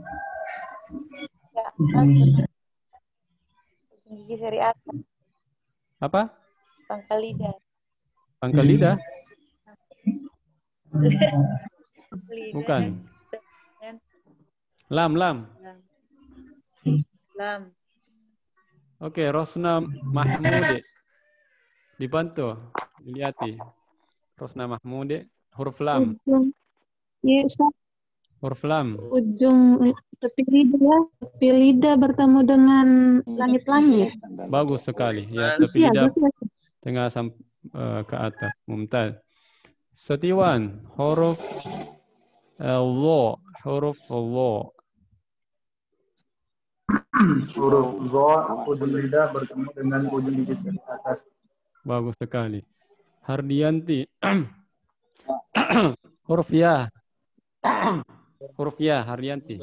Gigi seri atas. Apa? Pangkal lidah. Pangkal lidah? Bukan. Lam. Oke, Rosna Mahmude. Dibantu. Lihat. Rosna Mahmude. Huruf lam. Iya, Ustaz. Huruf lam. Ujung tepi lidah bertemu dengan langit-langit. Bagus sekali. Ya, tepi lidah tengah ke atas. Mumtaz. Setiwan. Huruf lo. Huruf lo. Huruf zo, ujung lidah bertemu dengan ujung gigi seri atas. Bagus sekali. Hardianti. Huruf ya. Huruf ya, Hardianti.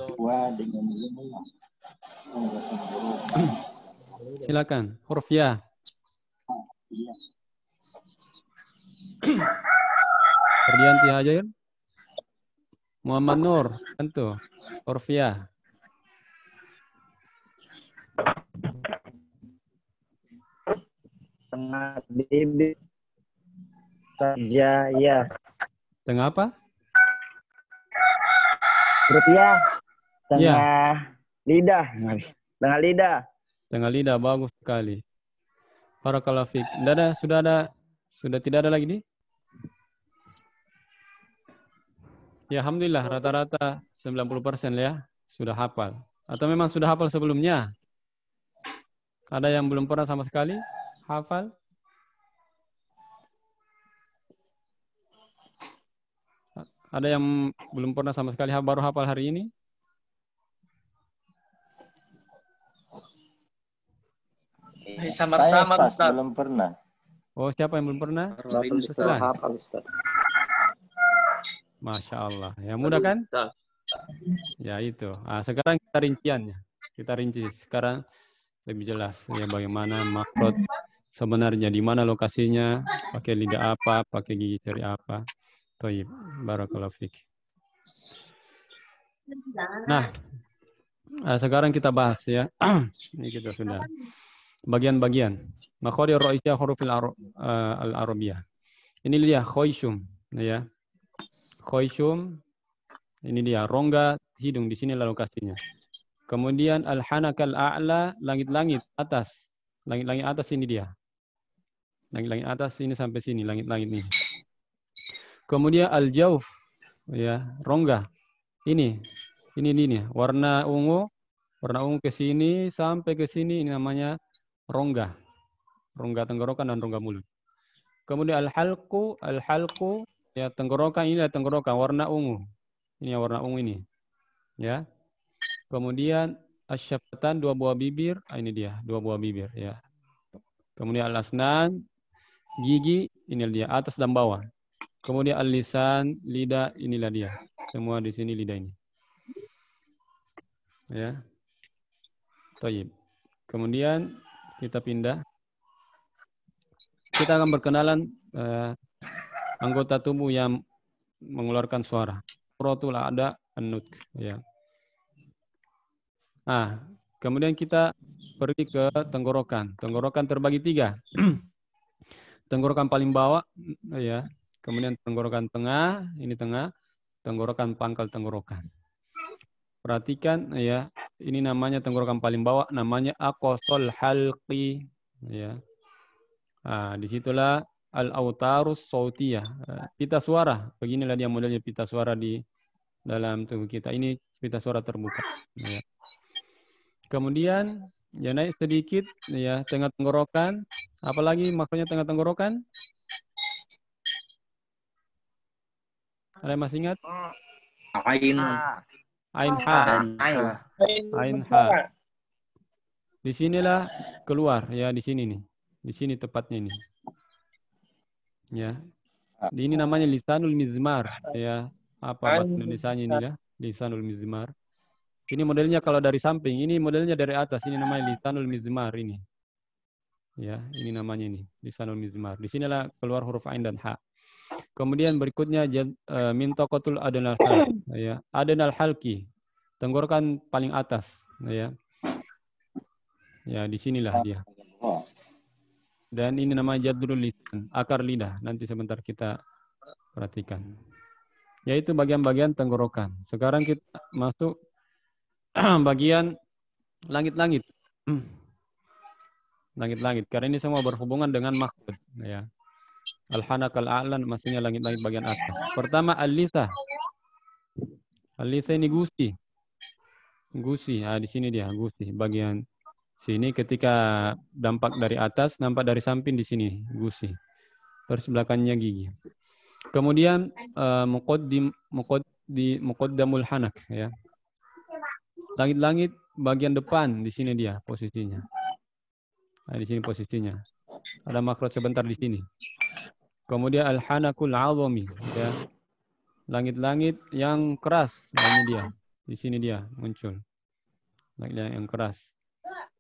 Silakan. Huruf ya. Hardianti Hajar. Muhammad Nur. Tentu. Huruf ya. Tengah bibir saja ya. Tengah apa? Huruf ya. Tengah Ya. lidah. Tengah lidah. Tengah lidah, bagus sekali. Barakallahu fiik. Sudah tidak ada lagi nih? Ya, alhamdulillah rata-rata 90% ya. Sudah hafal. Atau memang sudah hafal sebelumnya? Ada yang belum pernah sama sekali hafal? Ada yang belum pernah sama sekali baru hafal hari ini? Sama-sama, Saya, Ustaz. belum pernah. Oh, siapa yang belum pernah? Belum hafal, Ustaz. Masya Allah. Ya, mudah kan? Ya, itu. Nah, sekarang kita rinciannya. Kita rinci. Sekarang lebih jelas ya bagaimana makhraj sebenarnya, di mana lokasinya, pakai lidah apa, pakai gigi seri apa. Baik, barakallahu fiik. Nah, sekarang kita bahas ya. Ini kita sudah bagian-bagian. Makhraj ar-ra'isiyah hurufil al-arabiyah. Ini dia khoisyum ya. Khoisyum ini dia rongga hidung, di sini lokasinya. Kemudian al-hanakal a'la, langit-langit atas. Langit-langit atas ini dia. Langit-langit atas ini sampai sini, langit-langit ini. Kemudian al-jauf ya, rongga. Ini warna ungu ke sini sampai ke sini, ini namanya rongga. Rongga tenggorokan dan rongga mulut. Kemudian al-halqu ya, tenggorokan ini adalah tenggorokan warna ungu. Ini warna ungu ini. Ya. Kemudian asyafatan, dua buah bibir, ini dia, dua buah bibir ya. Kemudian al-asnan, gigi, ini dia, atas dan bawah. Kemudian al-lisan, lidah, inilah dia. Semua di sini lidah ini. Ya. Baik. Kemudian kita pindah. Kita akan berkenalan anggota tubuh yang mengeluarkan suara. Protul ada an-nutq ya. Nah, kemudian kita pergi ke tenggorokan. Tenggorokan terbagi 3. Tenggorokan paling bawah ya. Kemudian tenggorokan tengah, ini tengah, tenggorokan pangkal tenggorokan. Perhatikan ya, ini namanya tenggorokan paling bawah, namanya aqsal halqi ya. Nah, disitulah al-autarus sautiyah, pita suara. Beginilah dia modelnya pita suara di dalam tubuh kita. Ini pita suara terbuka ya. Kemudian ya naik sedikit ya, tengah tenggorokan. Apalagi maksudnya tengah tenggorokan? Ada yang masih ingat? Ain ha. Di sinilah keluar ya, di sini nih. Di sini tepatnya ini. Ya. Ini namanya lisanul mizmar ya. Apa bahasa Indonesianya ini ya? Lisanul mizmar. Ini modelnya kalau dari samping, ini modelnya dari atas. Ini namanya lisanul mizmar ini. Ya, ini namanya ini, lisanul mizmar. Di sinilah keluar huruf ain dan ha. Kemudian berikutnya min taqatul adnal halqi ya. Adnal halqi, tenggorokan paling atas ya. Ya, di sinilah dia. Dan ini namanya jadrul lisan, akar lidah. Nanti sebentar kita perhatikan. Yaitu bagian-bagian tenggorokan. Sekarang kita masuk bagian langit-langit. Langit-langit. Karena ini semua berhubungan dengan makhraj ya. Al-hanakal a'lan maksudnya langit-langit bagian atas. Pertama al-lisah. Al-lisah ini gusi. Gusi. Nah, di sini dia gusi. Bagian sini ketika dampak dari atas, nampak dari samping di sini gusi. Terus belakangnya gigi. Kemudian muqaddamul hanak ya. Langit-langit bagian depan di sini dia posisinya. Nah, di sini posisinya. Ada makhraj sebentar di sini. Kemudian al-hanakul 'azami ya. Langit-langit yang keras. Nah, ini dia. Di sini dia muncul. Langit yang keras.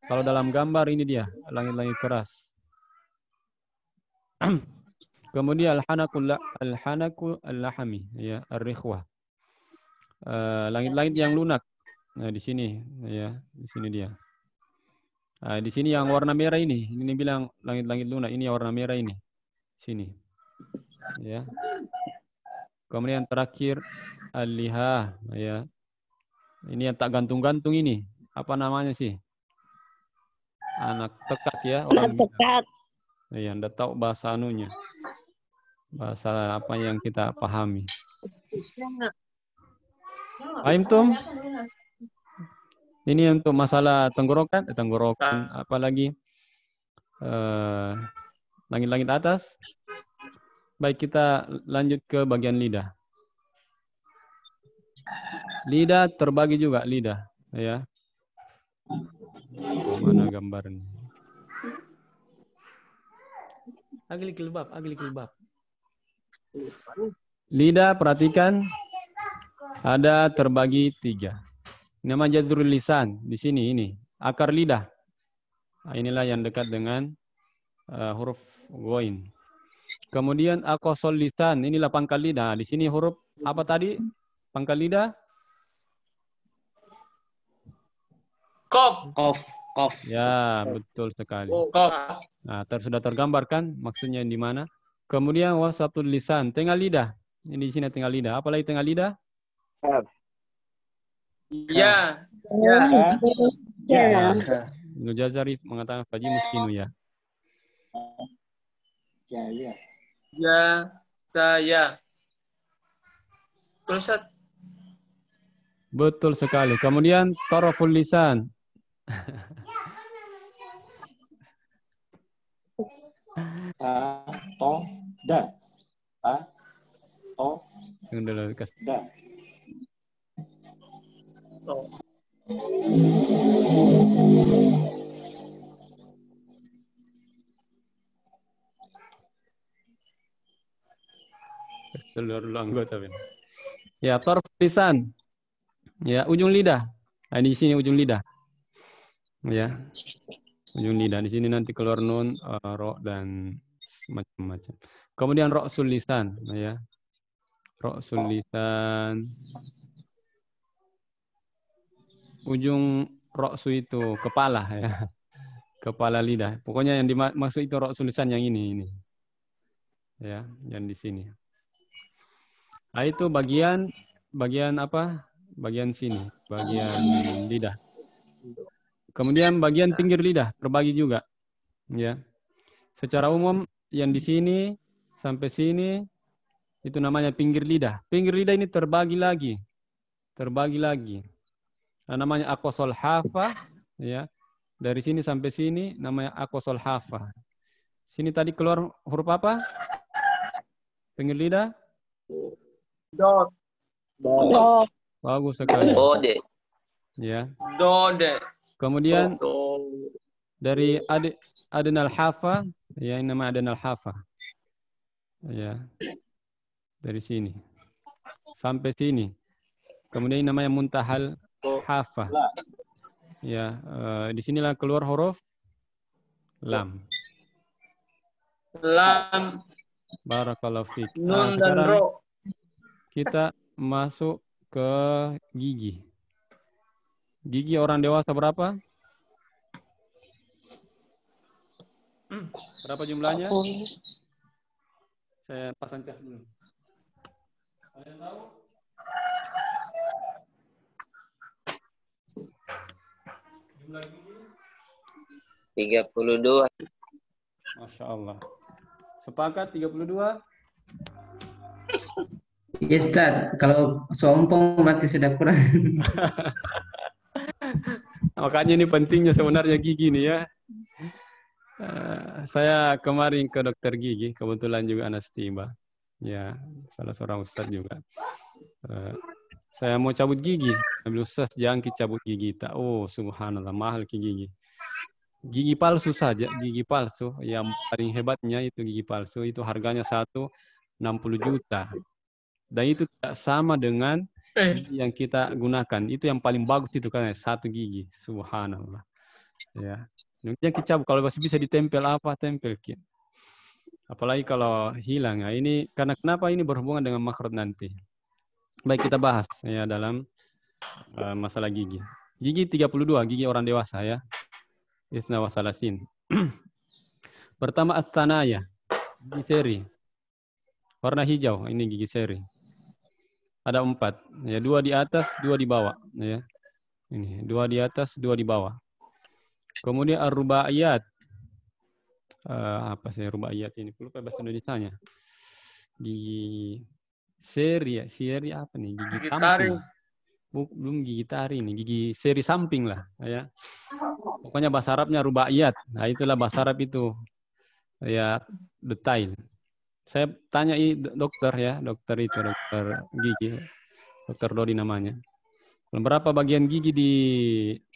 Kalau dalam gambar ini dia, langit-langit keras. Kemudian al-hanakul al-lahami ya, ar-rikhwah. Langit-langit yang lunak. Nah, di sini ya, di sini dia. Nah, di sini yang warna merah ini bilang langit-langit lunak, ini warna merah ini. Sini. Ya. Kemudian terakhir al-lihah ya. Ini yang tak gantung-gantung ini. Apa namanya sih? Anak tekak ya, orang tekak. Ya, Anda tahu bahasa anunya. Bahasa apa yang kita pahami. Paham tum? Ini untuk masalah tenggorokan, apalagi langit-langit atas. Baik, kita lanjut ke bagian lidah. Lidah terbagi juga lidah, ya. Mana gambarnya? Agli kilbab. Lidah, perhatikan, ada terbagi 3. Nama jazrul lisan di sini ini akar lidah. Nah, inilah yang dekat dengan huruf ghain. Kemudian aqsal lisan, inilah pangkal lidah. Di sini huruf apa tadi? Pangkal lidah? Qaf. Ya, betul sekali. Qaf. Nah, sudah tergambarkan maksudnya di mana. Kemudian wasatul lisan, tengah lidah. Ini di sini tengah lidah. Apalagi tengah lidah? Ya. Ibnu Jazari mengatakan faji muskinu ya. Ya, saya. Ustaz. Betul sekali. Kemudian taraful lisan. Seluruh anggota. Ya, taraf lisan. Ya, ujung lidah. Nah, di sini ujung lidah. Ya. Ujung lidah. Di sini nanti keluar nun, ro dan macam-macam. Kemudian ra'sul lisan, ya. Ra'sul lisan. Ujung ra'su itu kepala, ya. Kepala lidah. Pokoknya yang dimaksud itu ra'sul lisan yang ini. Ya, yang di sini. Nah, itu bagian apa? Bagian sini, bagian lidah. Kemudian bagian pinggir lidah terbagi juga, ya. Secara umum yang di sini sampai sini itu namanya pinggir lidah. Pinggir lidah ini terbagi lagi. Nah, namanya aqsal hafah, ya. Dari sini sampai sini namanya aqsal hafah. Sini tadi keluar huruf apa? Pinggir lidah? Dot. Bagus sekali. Dode. Ya. Dode. Kemudian dari adenal hafa, ya, ini nama adenal hafa. Ya. Dari sini sampai sini. Kemudian ini namanya muntahal hafa. Ya, di sinilah keluar huruf lam. Lam. Barakallahu fiik. Nun dan ro. Kita masuk ke gigi. Gigi orang dewasa berapa? Berapa jumlahnya? Saya pasang cas dulu. Saya tahu. Jumlah gigi? 32. Masya Allah. Sepakat 32? Ya Ustaz, kalau sombong berarti sudah kurang. Makanya ini pentingnya sebenarnya gigi nih ya. Saya kemarin ke dokter gigi, kebetulan juga anestesiba. Ya, salah seorang ustaz juga. Saya mau cabut gigi, ambil ustaz jangkit cabut gigi. Oh, subhanallah, mahal gigi. Gigi palsu saja, gigi palsu. Yang paling hebatnya itu gigi palsu, itu harganya 60 juta. Dan itu tidak sama dengan gigi yang kita gunakan. Itu yang paling bagus itu kan 1 gigi. Subhanallah. Ya. Yang kita kalau masih bisa ditempel apa, tempel. Apalagi kalau hilang. Nah, ini karena kenapa ini berhubungan dengan makhraj nanti. Baik, kita bahas ya dalam masalah gigi. Gigi 32, gigi orang dewasa ya. Isna wasalasin. Pertama as-sanaya, gigi seri. Warna hijau, ini gigi seri. Ada 4, ya, 2 di atas, 2 di bawah, ya. Ini 2 di atas, 2 di bawah. Kemudian ar-rubaiyat. Apa sih rubaiyat ini? Lupa bahasa Indonesianya. Gigi seri ya, seri apa nih? Gigi tamping. Belum gigi taring ini, gigi seri samping lah, ya. Pokoknya bahasa Arabnya rubaiyat. Nah, itulah bahasa Arab itu. Ya, detail. Saya tanya dokter ya, dokter gigi, dokter Dodi namanya. Berapa bagian gigi di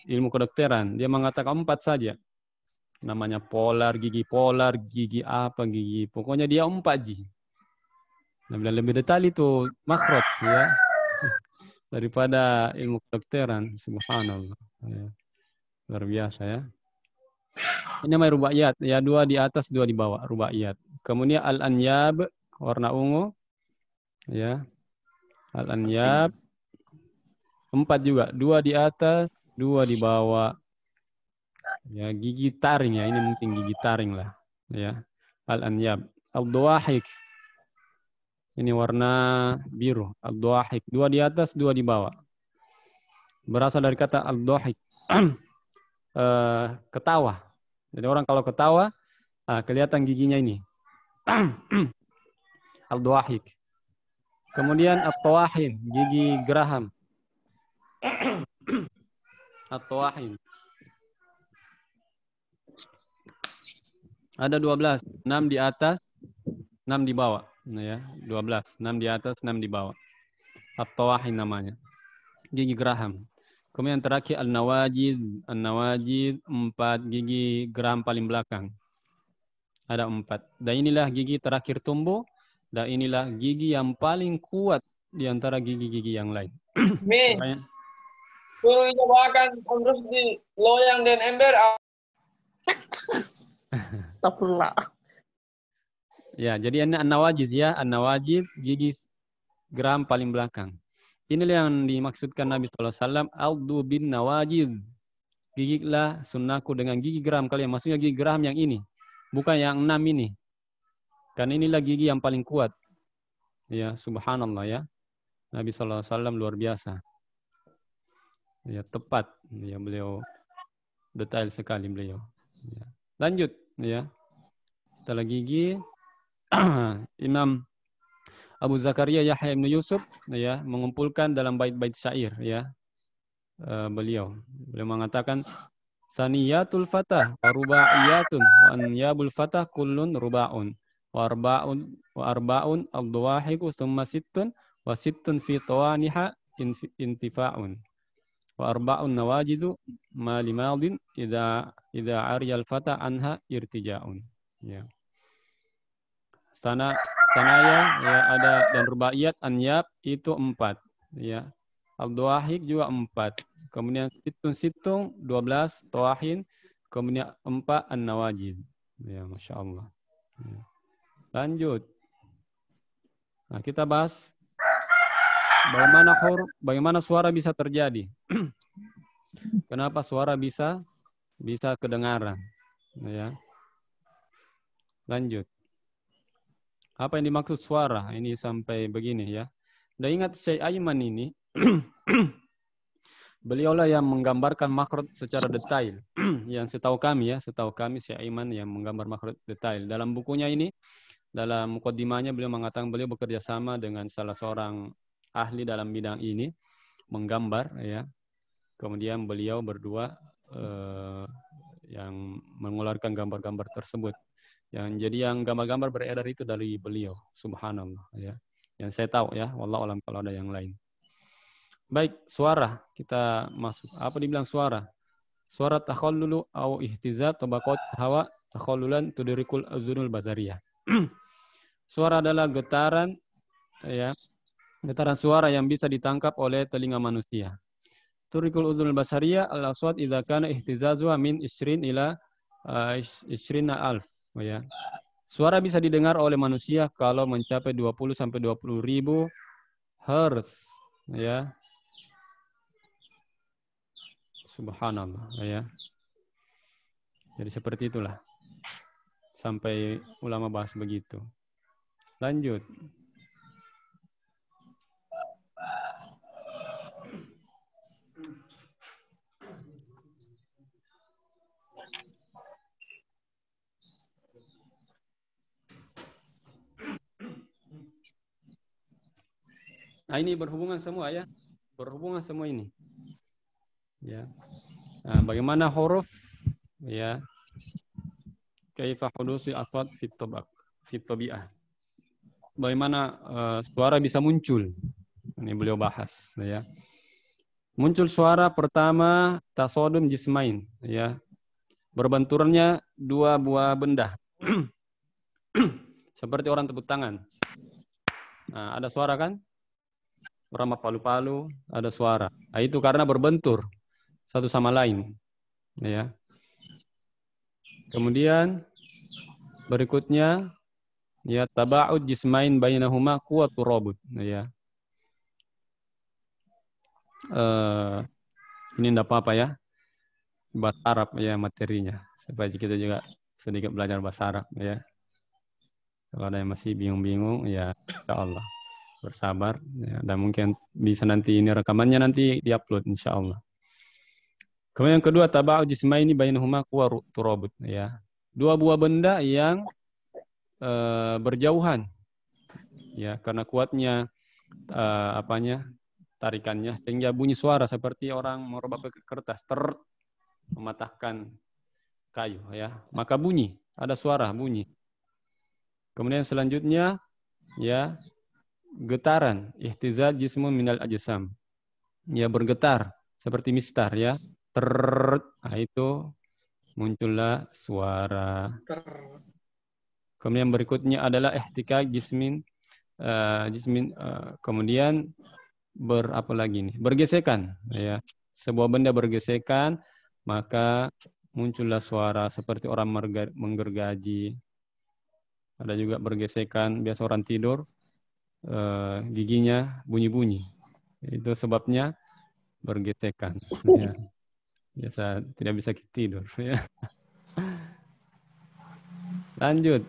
ilmu kedokteran? Dia mengatakan 4 saja. Namanya polar, gigi apa, gigi. Pokoknya dia 4 gigi. Nah, lebih detail itu makhraj ya. Daripada ilmu kedokteran, subhanallah. Ya. Luar biasa ya. Ini namanya rubaiyat, ya 2 di atas, 2 di bawah, rubaiyat. Kemudian al-anyab warna ungu. Ya. Al-anyab 4 juga, 2 di atas, 2 di bawah. Ya, gigi taring ya, ini mungkin gigi taring lah, ya. Al-anyab, al-dawahik. Ini warna biru, al-dawahik, 2 di atas, 2 di bawah. Berasal dari kata al-dawahik. Ketawa. Jadi orang kalau ketawa, kelihatan giginya ini. Al-dawahik. Kemudian at-tawahin, gigi geraham. At-tawahin. Ada 12, 6 di atas, 6 di bawah. Nah ya, 12, 6 di atas, 6 di bawah. At-tawahin namanya. Gigi geraham. Kemudian terakhir al-nawajid. Al-nawajid 4 gigi geraham paling belakang. Ada 4. Dan inilah gigi terakhir tumbuh. Dan inilah gigi yang paling kuat di antara gigi-gigi yang lain. Mi, suruh cobakan terus di loyang dan ember. Astagfirullah. Ya, jadi ini an-nawajid ya. An-nawajid gigi geraham paling belakang. Inilah yang dimaksudkan Nabi SAW. Aldu bin nawajid. Gigilah sunnahku dengan gigi geraham kalian. Maksudnya gigi geraham yang ini. Bukan yang 6 ini. Kan inilah gigi yang paling kuat. Ya, subhanallah ya. Nabi SAW luar biasa. Ya, tepat. Ya, beliau detail sekali beliau. Ya. Lanjut. Ya. Setelah gigi, Imam Abu Zakaria Yahya ibn Yusuf ya mengumpulkan dalam bait-bait syair ya. Beliau mengatakan saniyatul fatah wa rubaiyatun wa anyabul fatah kullun rubaun wa arba'un ad-dawahiku thumma sittun wa sittun fi tawaniha intifa'un wa arba'un nawajizu ma limadin idza ariyal fatah anha irtija'un ya. Sanaya ya ada dan rubaiyat anyab itu 4 ya. Al-dawahik juga 4. Kemudian situng 12 tawahin, kemudian 4 an-nawajid. Ya, Masya Allah. Ya. Lanjut. Nah, kita bahas bagaimana suara bisa terjadi. Kenapa suara bisa kedengaran. Ya. Lanjut. Apa yang dimaksud suara? Ini sampai begini ya. Dan ingat Syekh Aiman ini, beliaulah yang menggambarkan makhraj secara detail. Yang setahu kami Syekh Aiman yang menggambar makhraj detail. Dalam bukunya ini, dalam mukaddimahnya beliau mengatakan beliau bekerja sama dengan salah seorang ahli dalam bidang ini, menggambar ya. Kemudian beliau berdua yang mengeluarkan gambar-gambar tersebut. Jadi yang gambar-gambar beredar itu dari beliau, subhanallah ya. Yang saya tahu ya, wallahu alam kalau ada yang lain. Baik, suara kita masuk. Apa dibilang suara? Suara takhallulu au ihtizaz tabaqat hawa takhallulan tudrikul azunul basariyah. Suara adalah getaran ya. Getaran suara yang bisa ditangkap oleh telinga manusia. Tudrikul uzunul basariyah al-aswat idza kana ihtizazuha min 20 ila 20,000. Ya. Suara bisa didengar oleh manusia kalau mencapai 20 sampai 20.000 Hz. Ya. Subhanallah. Ya. Jadi seperti itulah. Sampai ulama bahas begitu. Lanjut. Nah, ini berhubungan semua ya. berhubungan semua ini. Ya. Nah, bagaimana huruf ya? Kaifa hudusul aswat fit tabi'ah. Bagaimana suara bisa muncul? Ini beliau bahas ya. Muncul suara pertama tasodum jismain ya. Berbenturannya dua buah benda. Seperti orang tepuk tangan. Nah, ada suara kan? Orang palu-palu ada suara. Nah, itu karena berbentur satu sama lain. Ya. Kemudian berikutnya ya taba'ud jismain bainahuma quwwatur rabut. Ya. Ini enggak apa-apa ya. Bahasa Arab ya materinya. Supaya kita juga sedikit belajar bahasa Arab ya. Kalau ada yang masih bingung-bingung ya insyaallah bersabar ya, dan mungkin bisa nanti ini rekamannya nanti diupload insyaallah. Kemudian yang kedua taba'ud jismaini bainahuma quwwatur rabut ya. Dua buah benda yang berjauhan ya karena kuatnya tarikannya sehingga bunyi suara seperti orang merobek kertas mematahkan kayu ya, maka bunyi, ada suara bunyi. Kemudian selanjutnya ya getaran, ihtizaz jismun minal ajsam. Ya bergetar seperti mistar ya. Nah, itu muncullah suara. Kemudian berikutnya adalah ihtikak kemudian bergesekan ya. Sebuah benda bergesekan maka muncullah suara seperti orang menggergaji. Ada juga bergesekan biasa orang tidur giginya bunyi-bunyi. Itu sebabnya bergesekan ya. Biasa tidak bisa tidur ya. Lanjut.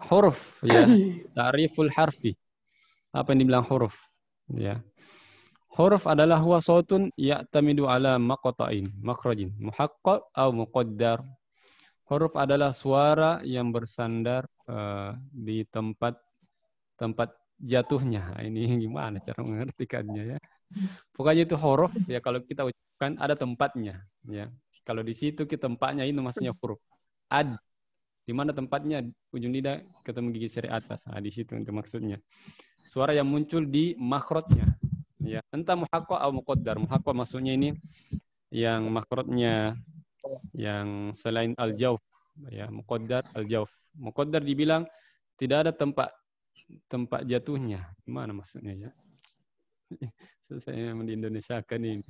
Huruf ya, ta'riful harfi. Apa yang dibilang huruf? Ya. Huruf adalah huwa sautun ya'tamidu ala maqta'in, makhrajin, muhaqqaq atau muqaddar. Huruf adalah suara yang bersandar di tempat jatuhnya. Ini gimana cara mengartikannya ya? Pokoknya itu huruf ya kalau kita ucapkan ada tempatnya ya. Kalau di situ kita tempatnya itu maksudnya huruf. Ad di mana tempatnya ujung lidah ketemu gigi seri atas. Nah, di situ itu maksudnya. Suara yang muncul di makhrajnya. Ya, entah muhaqqaq atau muqaddar. Muhaqqaq maksudnya ini yang makhrajnya yang selain al-jawf ya, muqaddar al-jawf. Muqaddar dibilang tidak ada tempat jatuhnya. Gimana maksudnya ya? Saya di Indonesia kan ini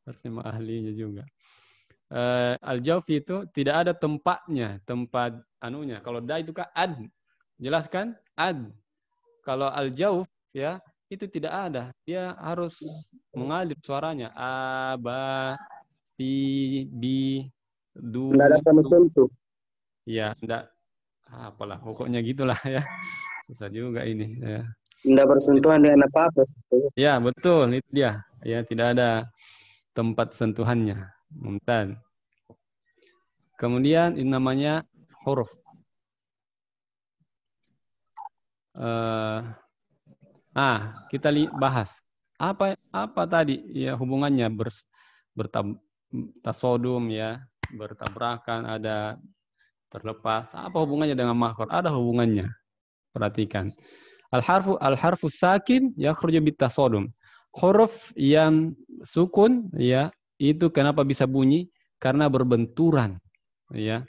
harusnya ahlinya juga. Al-jawf itu tidak ada tempatnya, tempat anunya. Kalau da itu kan ad. Jelaskan ad. Kalau al-jawf ya itu tidak ada. Dia harus mengalir suaranya. A, ba, ti, bi, du. Tidak ada penentu. Ya, enggak apalah pokoknya gitulah ya. Susah juga ini ya. Tidak bersentuhan dengan apa-apa. Ya, betul itu dia. Ya, tidak ada tempat sentuhannya. Mumtaz. Kemudian ini namanya huruf. Kita bahas apa tadi ya hubungannya bertasodum ya, bertabrakan, ada terlepas. Apa hubungannya dengan makhraj? Ada hubungannya. Perhatikan. Al-harfu sakin yakhruju bitasodum. Huruf yang sukun ya, itu kenapa bisa bunyi? Karena berbenturan. Ya.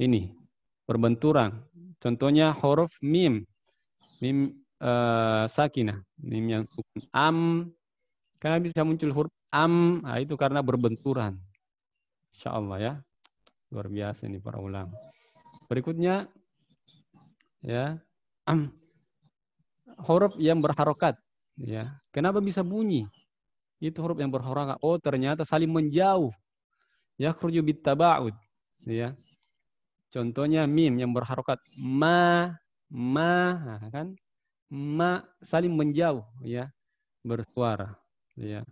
Ini berbenturan. Contohnya huruf mim. Mim sakinah, mim yang sukun. Karena bisa muncul huruf am, itu karena berbenturan. Insyaallah ya. Luar biasa ini para ulama. Berikutnya ya, huruf yang berharokat ya. Kenapa bisa bunyi? Itu huruf yang berharokat. Oh, ternyata saling menjauh. Yakhruju bitaba'ud ya. Contohnya mim yang berharokat ma kan? Ma saling menjauh ya, bersuara ya.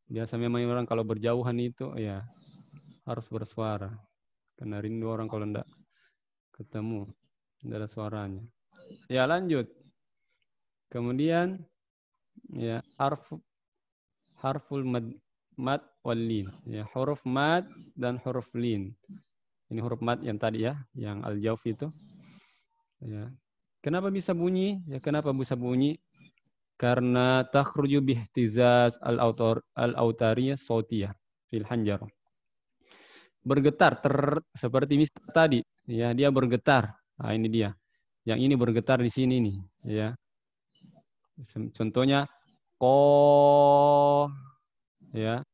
Biasa memang orang kalau berjauhan itu ya harus bersuara. Karena rindu orang kalau enggak ketemu, enggak ada suaranya. Ya, lanjut. Kemudian ya harful mad wal lin, ya, huruf mad dan huruf lin. Ini huruf mad yang tadi ya, yang al-jauf itu. Ya. Kenapa bisa bunyi? Ya, kenapa bisa bunyi? Karena takhruju bihtizaz al-autariyah sautiyah fil hanjar. Bergetar seperti misal tadi, ya, dia bergetar. Nah, ini dia. Yang ini bergetar di sini nih, ya. Contohnya ko, ya.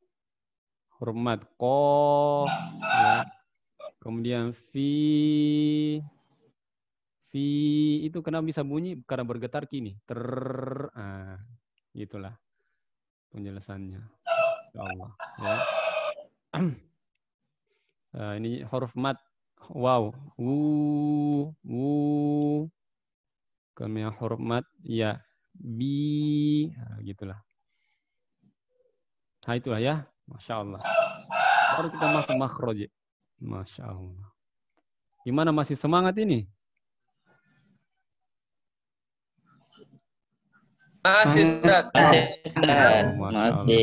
Huruf mad ko, ya. Kemudian fi itu kenapa bisa bunyi? Karena bergetar gini. Gitulah penjelasannya. Insyaallah, ya. Ini huruf mad. Wow. Kemudian huruf mad ya. Bi. Nah, gitulah. Nah, itulah ya. Masya Allah. Baru kita masuk makhraj. Masya Allah. Gimana, masih semangat ini? Masih, Ustaz. Masih.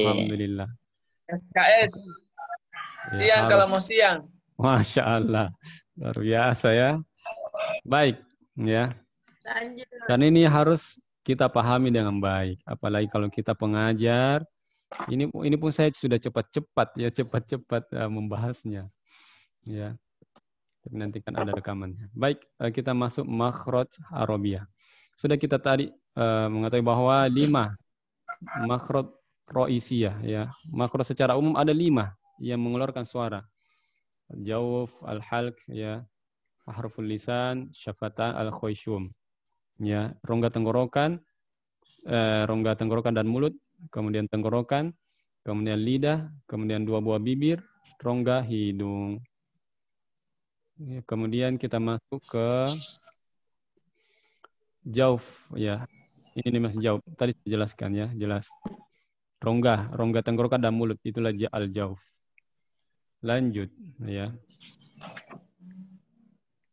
Alhamdulillah. SKS. Siang kalau mau siang. Masya Allah. Luar biasa ya. Baik. Ya. Dan ini harus kita pahami dengan baik. Apalagi kalau kita pengajar. Ini pun saya sudah cepat-cepat membahasnya. Ya. Nanti kan ada rekamannya. Baik, kita masuk makhraj Arabiyah. Sudah kita tadi mengetahui bahwa 5 makhraj ro'isiyah, ya. Makhraj secara umum ada 5 yang mengeluarkan suara. Al-jawf, al-halq, ya, harful lisan, syafatan, al-khayshum. Ya, rongga tenggorokan dan mulut, kemudian tenggorokan, kemudian lidah, kemudian 2 buah bibir, rongga hidung. Ya, kemudian kita masuk ke jauf, ya. Ini masih jauf. Tadi saya jelaskan, ya, jelas. Rongga tenggorokan dan mulut, itulah al-jauf. Lanjut, ya.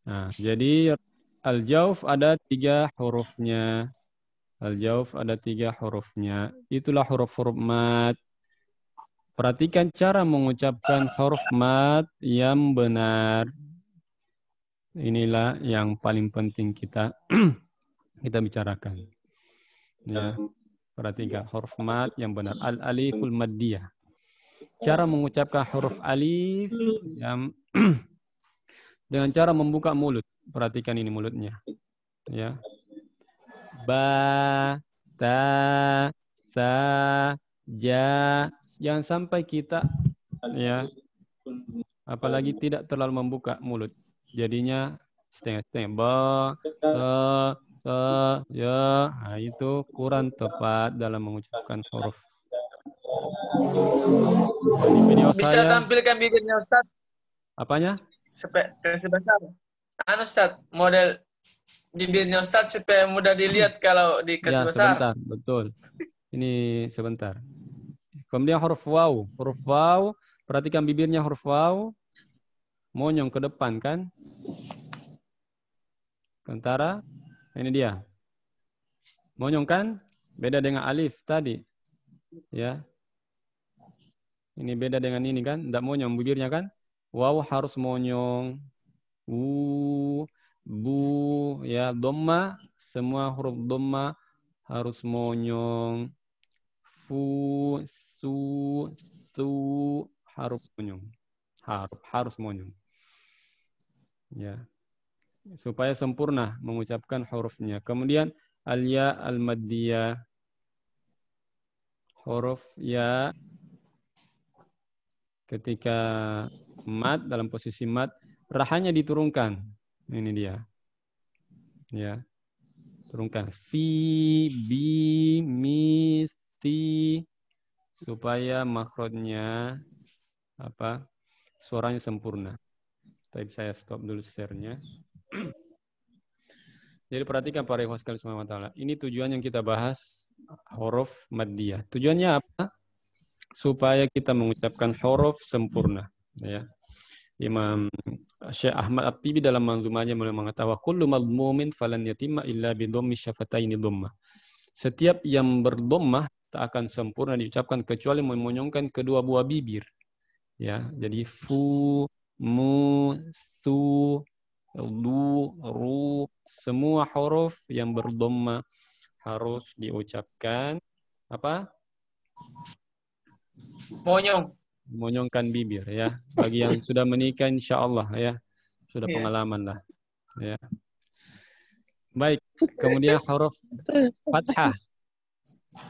Nah, jadi al-jauf ada 3 hurufnya. Al-jauf ada 3 hurufnya. Itulah huruf-huruf mad. Perhatikan cara mengucapkan huruf mad yang benar. Inilah yang paling penting kita bicarakan. Ya, perhatikan huruf mad yang benar. Al-aliful maddiyah. Cara mengucapkan huruf alif yang dengan cara membuka mulut. Perhatikan ini mulutnya. Ya. Ba, ta, sa, ja. Jangan sampai kita, ya, apalagi tidak terlalu membuka mulut. Jadinya setengah-setengah. Ba, ta, ya. Nah, itu kurang tepat dalam mengucapkan huruf. Di video Bisa saya, tampilkan bibirnya, Ustaz? apanya? Sebesar. Ustaz, model bibirnya Ustaz supaya mudah dilihat kalau dikasih Ya, besar. sebentar, betul. Ini sebentar. Kemudian huruf waw. Huruf waw, perhatikan bibirnya huruf waw. Monyong ke depan, kan? Sementara, ini dia. Monyong, kan? Beda dengan alif tadi. Ya. Ini beda dengan ini, kan? Tidak monyong bibirnya, kan? Waw harus monyong. Bu, ya, dhamma, semua huruf dhamma harus monyong. Fu, su, harus monyong. Harus monyong. Ya. Supaya sempurna mengucapkan hurufnya. Kemudian al-ya al-maddiyah. Huruf ya ketika mad, dalam posisi mad, rahanya diturunkan. Ini dia. Ya. Turunkan. Fi, bi, mi, si. Supaya makhrajnya apa? Suaranya sempurna. Tadi saya stop dulu share-nya. Jadi perhatikan para ikhwan sekalian subhanahu wa ta'ala. Ini tujuan yang kita bahas huruf maddiyah. Tujuannya apa? Supaya kita mengucapkan huruf sempurna. Ya. Imam Syekh Ahmad At-Tibi dalam manzumahnya mengatakan kullu madmumin falan yatimma illa bi dhammi syafataini dhamma. Setiap yang berdommah tak akan sempurna diucapkan kecuali memonyongkan kedua buah bibir. Ya, jadi fu, mu, su, lu, ru, semua huruf yang berdommah harus diucapkan apa? Monyongkan bibir ya. Bagi yang sudah menikah insyaallah ya. Sudah pengalaman lah ya. Baik, kemudian huruf fathah.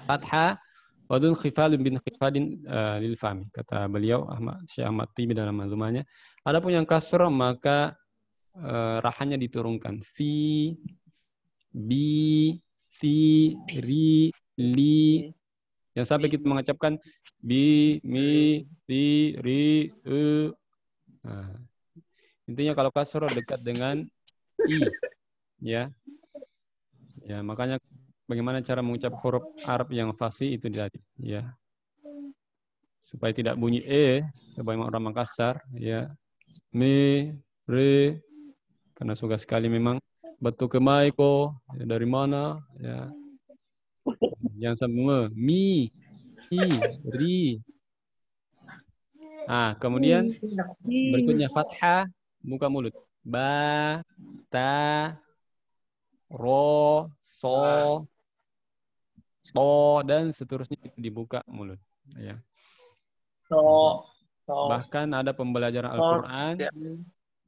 Fathah wadun khifalun bin khifadin lil fami. Kata beliau Syekh Ahmad Tibi dalam manzumahnya. Adapun yang kasrah maka rahanya diturunkan. Fi, bi, si, ri, li. Yang sampai kita mengucapkan bi, mi, si, ri, Nah, intinya kalau kasrah dekat dengan i, ya. Ya, makanya bagaimana cara mengucap huruf Arab yang fasih itu tadi, ya. Supaya tidak bunyi sebagaimana orang Makassar, ya. Me, re, karena suka sekali memang batu kemai ko, ya, dari mana, ya. Yang sama mi, si, ri. Ah, kemudian berikutnya fathah buka mulut. Ba, ta, ro, so, to dan seterusnya dibuka mulut. Ya. Bahkan ada pembelajaran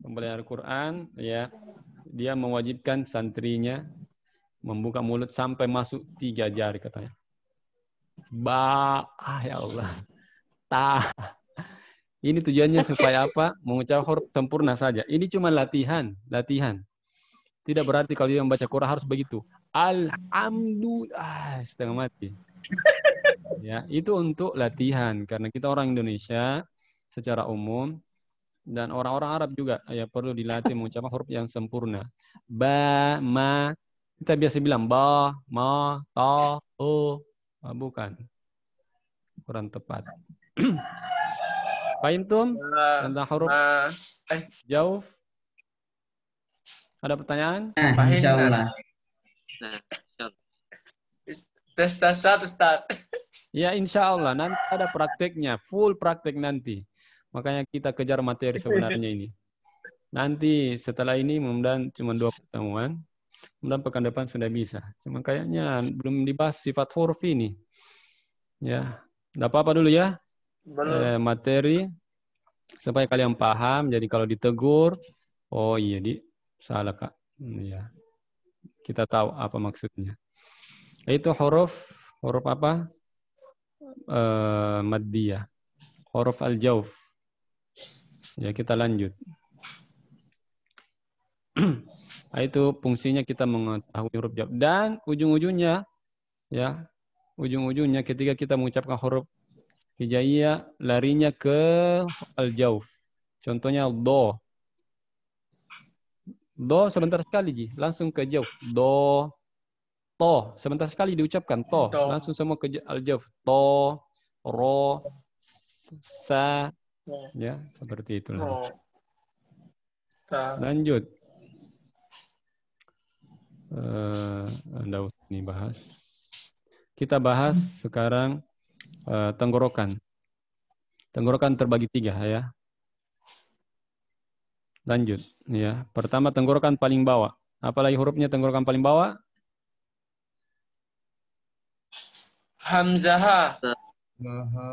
Al-Quran, ya, dia mewajibkan santrinya membuka mulut sampai masuk 3 jari katanya. Ba, ya Allah. Ta. Ini tujuannya supaya apa? Mengucap huruf sempurna saja. Ini cuma latihan. Tidak berarti kalau dia membaca Quran harus begitu. Alhamdulillah, setengah mati. Ya, itu untuk latihan karena kita orang Indonesia secara umum dan orang-orang Arab juga ya perlu dilatih mengucapkan huruf yang sempurna. Ba, ma, kita biasa bilang ba, ma, ta, o. Bukan. Kurang tepat. Fahimtum tentang huruf jauh? Ada pertanyaan? Insyaallah. Tes satu start. Ya insyaallah nanti ada prakteknya, full praktek nanti. Makanya kita kejar materi sebenarnya ini. Nanti setelah ini mudah-mudahan cuma 2 pertemuan. Mudah-mudahan pekan depan sudah bisa. Cuma kayaknya belum dibahas sifat huruf ini. Ya, enggak apa-apa dulu ya. Materi supaya kalian paham. Jadi kalau ditegur, oh iya salah Kak. Ya. Kita tahu apa maksudnya. Itu huruf apa? Maddiyah. Huruf al-jauf. Ya, kita lanjut. Itu fungsinya kita mengetahui huruf jauf dan ujung-ujungnya ya, ujung-ujungnya ketika kita mengucapkan huruf hijaiyah larinya ke al-jauf. Contohnya do. Do sebentar sekali langsung ke jauf. Do. To sebentar sekali diucapkan to. Langsung semua ke al-jauf. To, ro, sa. Ya, seperti itulah. Lanjut. Anda ini bahas. Kita bahas sekarang tenggorokan. Tenggorokan terbagi 3 ya. Lanjut ya. Pertama tenggorokan paling bawah. Apalagi hurufnya tenggorokan paling bawah? Hamzah.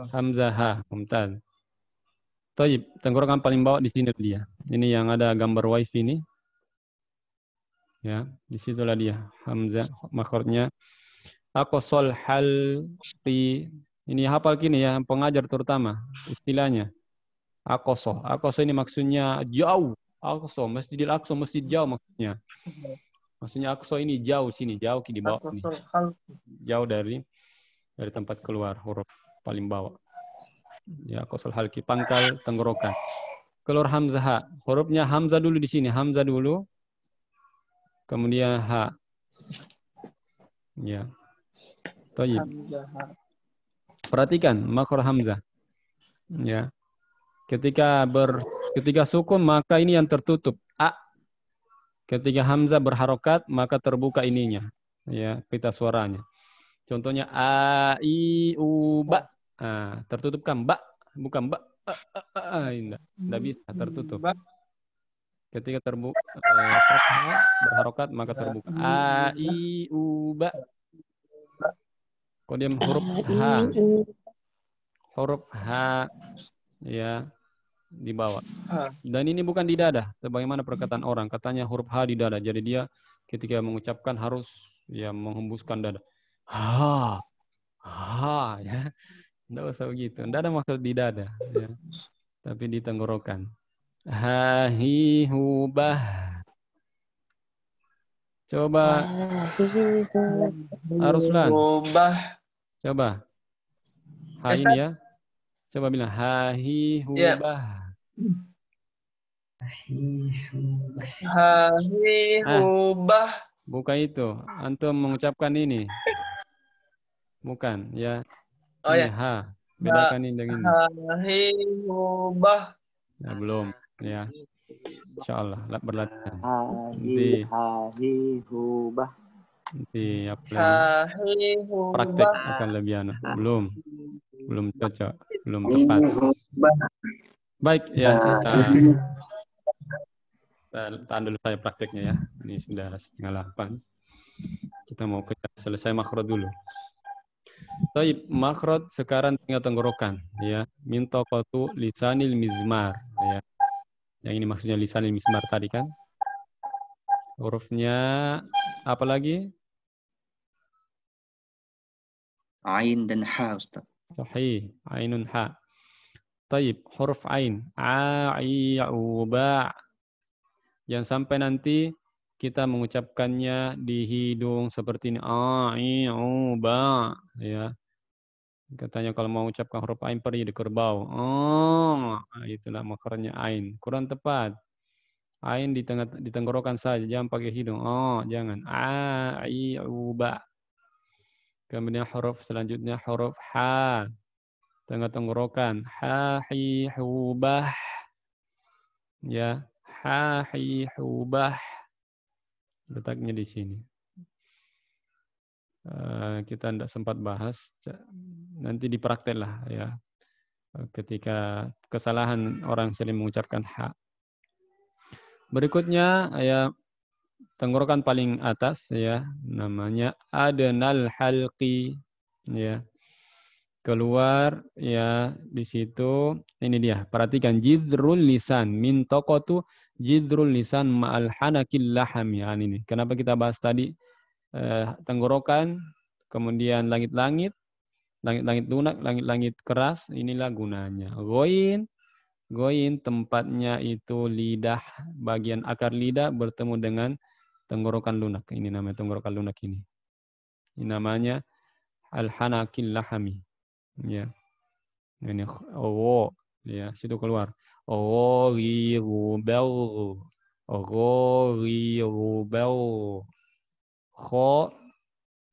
Hamzah. Mumtaz. Thayyib, tenggorokan paling bawah di sini dia. Ini yang ada gambar wifi ini. Ya, disitulah dia. Hamzah makhrajnya aqsal halqi. Ini hafal kini ya, pengajar terutama istilahnya. Aqsa. Aqsa ini maksudnya jauh. Aqsa, Masjidil Aqsa, masjid jauh maksudnya. Maksudnya Aqsa ini jauh sini, jauh di bawah ini. Jauh dari tempat keluar huruf paling bawah. Ya, aqsal halqi, pangkal tenggorokan. Keluar hamzah. Hurufnya hamzah dulu di sini, hamzah dulu. Kemudian ha. Ya. Thayyib. Perhatikan makhraj hamzah. Ya. Ketika sukun maka ini yang tertutup a. Ketika hamzah berharokat maka terbuka ininya. Ya, pita suaranya. Contohnya a, i, u, ba. Nah, tertutup kan ba, bukan ba. Tidak bisa, tertutup. Ketika terbuka fathah berharokat maka terbuka. A, i, u, ba. Kemudian huruf h. Huruf h ya di bawah. Dan ini bukan di dada, sebagaimana perkataan orang. Katanya huruf h di dada. Jadi dia ketika mengucapkan harus ya menghembuskan dada. Ha, ya. Tidak usah begitu. Tidak ada maksud di dada, ya. Tapi di tenggorokan. Ha, hi, hu, bah. Coba. Aruslan. Coba. Ha ini ya. Coba bilang ha, hi, hu, bah. Ha, hi, hu, bah. Bukan itu. Antum mengucapkan ini. Bukan, ya. Oh ini ya. ha. Bedakan ini dengan ini. Hahihubah. Ya, belum, ya. Insyaallah berlatih. Hahihubah. Nanti apa lagi? Praktek akan lebih anu. Belum cocok, belum tepat. Baik, ya. Tahan dulu saya prakteknya ya. Ini sudah 7:30. Kita mau selesai makhraj dulu. Baik, makhraj sekarang tinggal tenggorokan ya. Mintaqatu lisanil mizmar ya. Yang ini maksudnya lisanil mizmar tadi kan. Hurufnya apa lagi? Ain dan ha, Ustaz. Sahih, ainun ha. Baik, huruf ain. A, i, u, ba. Jangan sampai nanti kita mengucapkannya di hidung seperti ini. A, i, u, ba. Ya. Katanya kalau mau ucapkan huruf ain pergi di kerbau. Oh, itulah makhrajnya ain. Kurang tepat. Ain di tenggorokan saja, jangan pakai hidung. Oh, jangan. A, i, u, ba. Kemudian huruf selanjutnya huruf ha. Tengah tenggorokan. Ha, hi, hu, bah. Ya, ha, hi, hu, bah. Letaknya di sini. Kita tidak sempat bahas. Nanti dipraktek lah ya. Ketika kesalahan orang sering mengucapkan ha. Berikutnya ya tenggorokan paling atas ya, namanya adnal halqi ya. Keluar ya di situ. Ini dia. Perhatikan jizrul lisan min taqatu jizrul lisan ma'al hanakil laham ya ini. Kenapa kita bahas tadi tenggorokan, kemudian langit-langit, langit-langit lunak, langit-langit keras, inilah gunanya. Goin tempatnya itu lidah, bagian akar lidah bertemu dengan tenggorokan lunak. Ini namanya tenggorokan lunak ini. Ini namanya al-hanakil lahami. Ya. Ini ya, situ keluar. Kho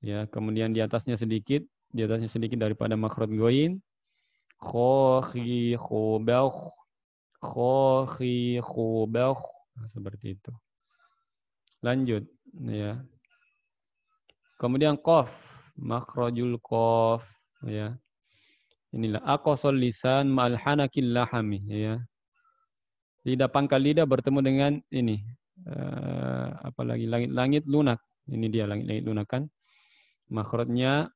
ya, kemudian di atasnya sedikit daripada makhraj goin. Kho, khi, kho, bau. Kho, khi, kho, bau. Seperti itu. Lanjut ya. Kemudian qaf, makhrajul qaf ya. Inilah aqsal lisan ma'al hanakil lahami ya. Lidah, pangkal lidah bertemu dengan ini. Apalagi langit-langit lunak. Ini dia langit-langit lunak kan. Makhrajnya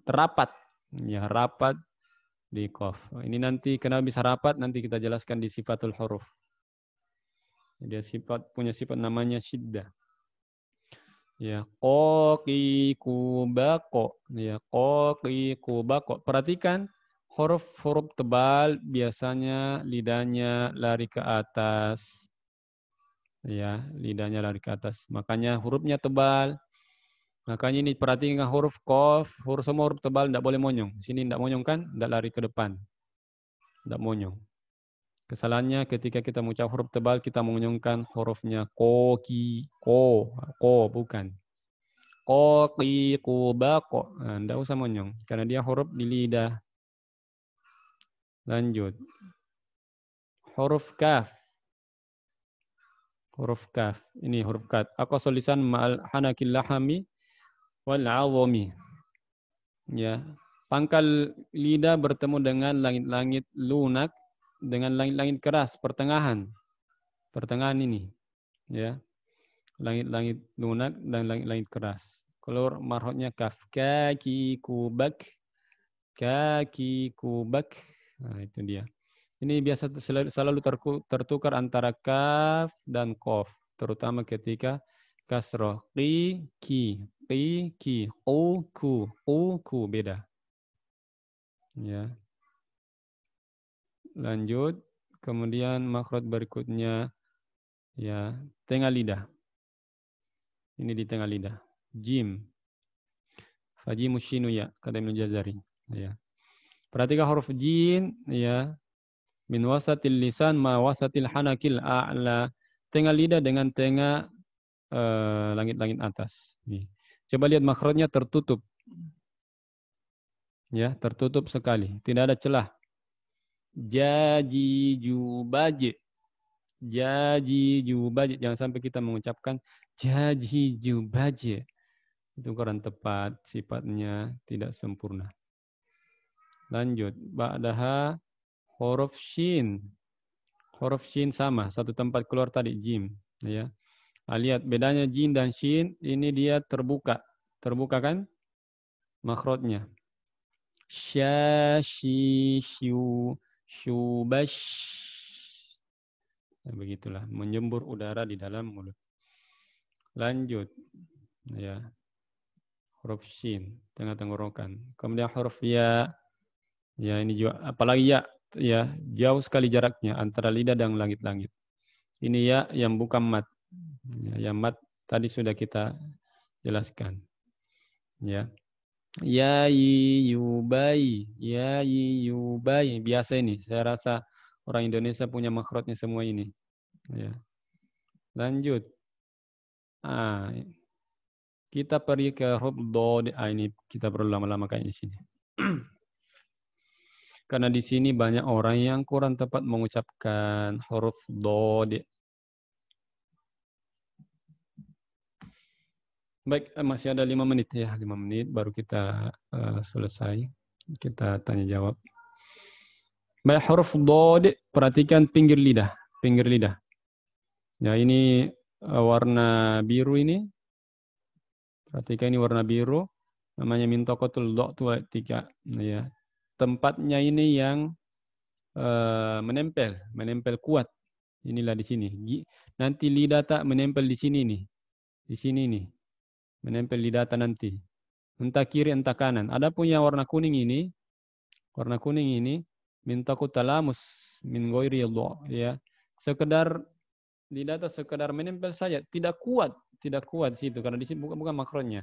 terapat. Ya, rapat di qaf. Ini nanti kenapa bisa rapat nanti kita jelaskan di sifatul huruf. Dia punya sifat namanya syiddah. Ya, qaqi kubaqo. Ya, qaqi kubaqo. Perhatikan huruf-huruf tebal biasanya lidahnya lari ke atas. Ya, lidahnya lari ke atas. Makanya hurufnya tebal. Makanya ini perhatikan huruf qaf, semua huruf tebal tidak boleh monyong. Sini tidak monyong kan? Tidak lari ke depan. Tidak monyong. Kesalahannya ketika kita mengucap huruf tebal kita mengonyongkan hurufnya ko, ki, ko bukan. Ko, ki, ku, ba, ko. Nah, tidak usah monyong karena dia huruf di lidah. Lanjut. Huruf kaf. Huruf kaf. Ini huruf kaf. Aqsal lisan ma'al hanakil lahami. wal 'azami. Ya, pangkal lidah bertemu dengan langit-langit lunak dengan langit-langit keras pertengahan. Pertengahan ini, ya. Langit-langit lunak dan langit-langit keras. Keluar marhotnya kaf, kaki kubak, kaki kubak. Nah, itu dia. Ini biasa selalu tertukar antara kaf dan kof, terutama ketika kasroh. Ki, ku, beda. Ya. Lanjut, kemudian makhraj berikutnya, ya, tengah lidah. Ini di tengah lidah. Jim. Fajimu shinu ya, kata Ibnu Jazari. Ya. Perhatikan huruf jin, ya. Min wasatil lisan ma wasatil hanakil a'la. Tengah lidah dengan tengah langit-langit atas. Nih. Coba lihat makhrajnya tertutup. Ya, tertutup sekali. Tidak ada celah. Jaji jubaje. Jaji jubaje. Jangan sampai kita mengucapkan jaji jubaje. Itu kurang tepat. Sifatnya tidak sempurna. Lanjut. Ba'daha huruf shin. Huruf shin sama. Satu tempat keluar tadi. Jim. Ya. Lihat bedanya jin dan shin. Ini dia terbuka. Terbuka kan? Makhrajnya. Sya, shi, syu, syubash. Nah, begitulah. Menjembur udara di dalam mulut. Lanjut. Ya. Huruf shin. Tengah tenggorokan. Kemudian huruf ya. Ya, ini juga. Apalagi ya. Ya, jauh sekali jaraknya antara lidah dan langit-langit. Ini ya yang bukan mat. Ya, yang mat tadi sudah kita jelaskan. Ya. Ya yubai, ya yubai. Biasa ini. Saya rasa orang Indonesia punya makhrajnya semua ini. Ya. Lanjut. Kita pergi ke huruf dod. Ini kita perlu lama-lama kayak di sini. Karena di sini banyak orang yang kurang tepat mengucapkan huruf dod. Baik, masih ada 5 menit ya, 5 menit baru kita selesai. Kita tanya jawab. Baik, huruf dod, perhatikan pinggir lidah, pinggir lidah. Ya, ini warna biru ini. Perhatikan ini warna biru, namanya mintokotul do' 3. Ya. Tempatnya ini yang menempel kuat. Inilah di sini. Nanti lidah tak menempel di sini nih. Di sini nih. Menempel di data nanti. Entah kiri, entah kanan. Ada punya warna kuning ini. Warna kuning ini. Mintaku talamus. Min goiri do'. Ya. Sekedar di data sekedar menempel saja. Tidak kuat. Tidak kuat situ. Karena di sini bukan makronnya.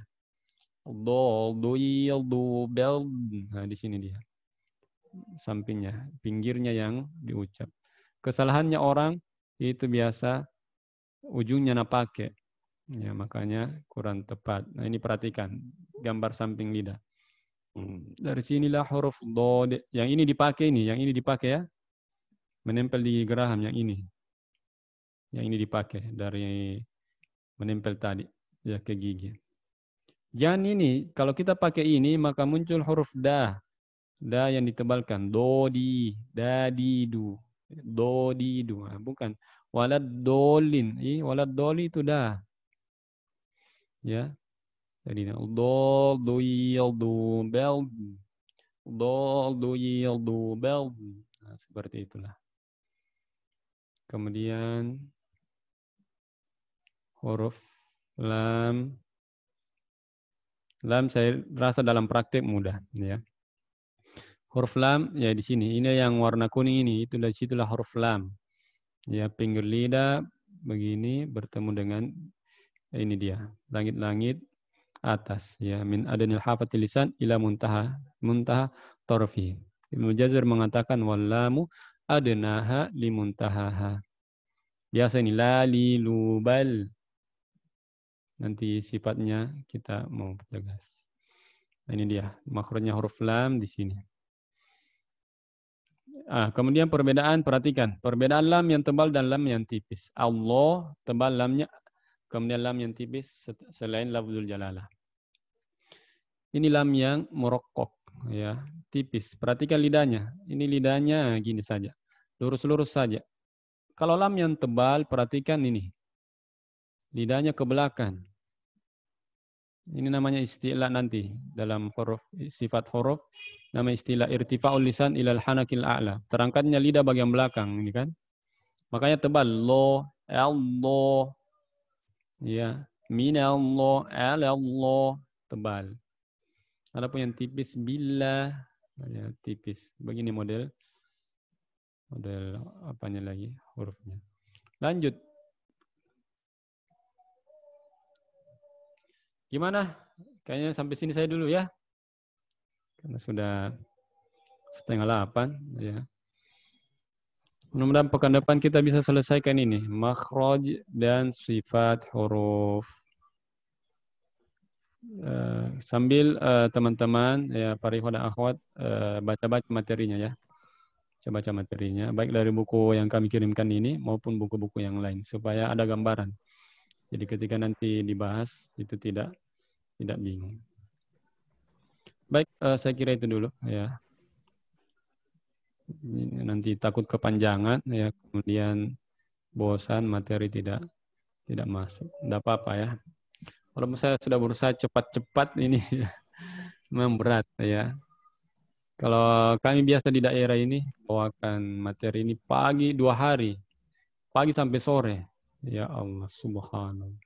Do, doil, do, bel. Nah, di sini dia. Sampingnya. Pinggirnya yang diucap. Kesalahannya orang itu biasa ujungnya napake. Ya, makanya kurang tepat. Nah, ini perhatikan gambar samping lidah. Dari sinilah huruf dod. Yang ini dipakai ini, yang ini dipakai ya. Menempel di geraham yang ini. Yang ini dipakai dari menempel tadi ya ke gigi. Jangan ini, kalau kita pakai ini maka muncul huruf da. Da yang ditebalkan. Dodi, dadidu. Dodidu. Nah, bukan. Walad dolin. Walad doli itu da. Ya, jadi dol doil do bel dol doil do bel. Nah, seperti itulah. Kemudian huruf lam. Lam saya rasa dalam praktek mudah, ya. Huruf lam ya di sini. Ini yang warna kuning ini. Itu dari situlah huruf lam. Ya, pinggir lidah begini bertemu dengan ini dia, langit-langit atas ya, min adanil hafatil lisan ila muntaha tarfi. Ibnu Jazar mengatakan wallamu adnaha limuntahaha. Biasa ini la li lu bal. Nanti sifatnya kita mau pertegas. Nah, ini dia makhrajnya huruf lam di sini. Kemudian perbedaan, perhatikan perbedaan lam yang tebal dan lam yang tipis. Allah tebal lamnya. Kemudian lam yang tipis selain lafzul jalalah. Ini lam yang merokok, ya, tipis. Perhatikan lidahnya. Ini lidahnya gini saja, lurus-lurus saja. Kalau lam yang tebal, perhatikan ini, lidahnya ke belakang. Ini namanya istilah nanti dalam huruf, sifat huruf, nama istilah irtifa'ul lisan ilal hanakil a'la. Terangkatnya lidah bagian belakang, ini kan. Makanya tebal, lo, Allah, ya, min Allah, Allah, tebal. Adapun yang tipis, billah, ya, tipis. Begini model apanya lagi, hurufnya. Lanjut. Gimana? Kayaknya sampai sini saya dulu ya. Karena sudah 7:30, ya. Mudah-mudahan pekan depan kita bisa selesaikan ini, makhraj dan sifat huruf. Sambil teman-teman, ya, para ikhwan dan akhwat, baca-baca materinya ya. Baca materinya, baik dari buku yang kami kirimkan ini maupun buku-buku yang lain, supaya ada gambaran. Jadi ketika nanti dibahas itu tidak bingung. Baik, saya kira itu dulu ya. Nanti takut kepanjangan ya, kemudian bosan, materi tidak masuk. Tidak apa-apa ya. Kalau saya sudah berusaha cepat-cepat ini memang berat ya. Kalau kami biasa di daerah ini bawakan materi ini pagi 2 hari, pagi sampai sore. Ya Allah, subhanallah.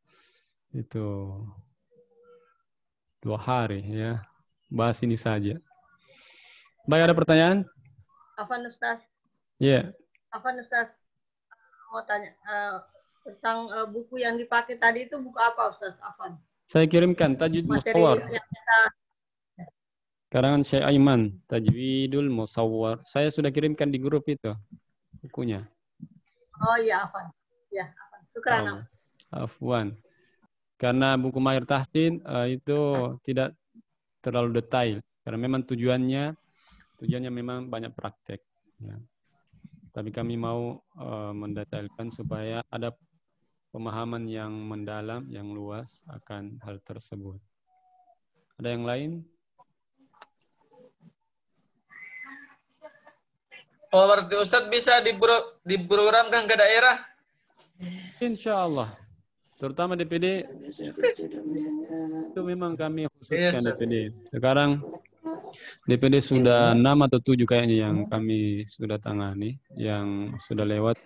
Itu 2 hari ya. Bahas ini saja. Baik, ada pertanyaan? Afan Ustaz. Iya. Yeah. Afan Ustaz, mau tanya tentang buku yang dipakai tadi itu buku apa Ustaz Afan? Saya kirimkan Tajwid Musawwar. Karangan Syekh Aiman, Tajwidul Musawwar. Saya sudah kirimkan di grup itu bukunya. Oh iya Afan. Ya, Afan. Syukran. Afwan. Karena buku Mahir Tahsin itu tidak terlalu detail. Karena memang tujuannya memang banyak praktek. Ya. Tapi kami mau mendetailkan supaya ada pemahaman yang mendalam, yang luas akan hal tersebut. Ada yang lain? Oh, berarti Ustadz bisa diprogramkan ke daerah? Insya Allah. Terutama DPD. Itu memang kami khususkan DPD. Sekarang DPD sudah 6 atau 7 kayaknya yang kami sudah tangani, yang sudah lewat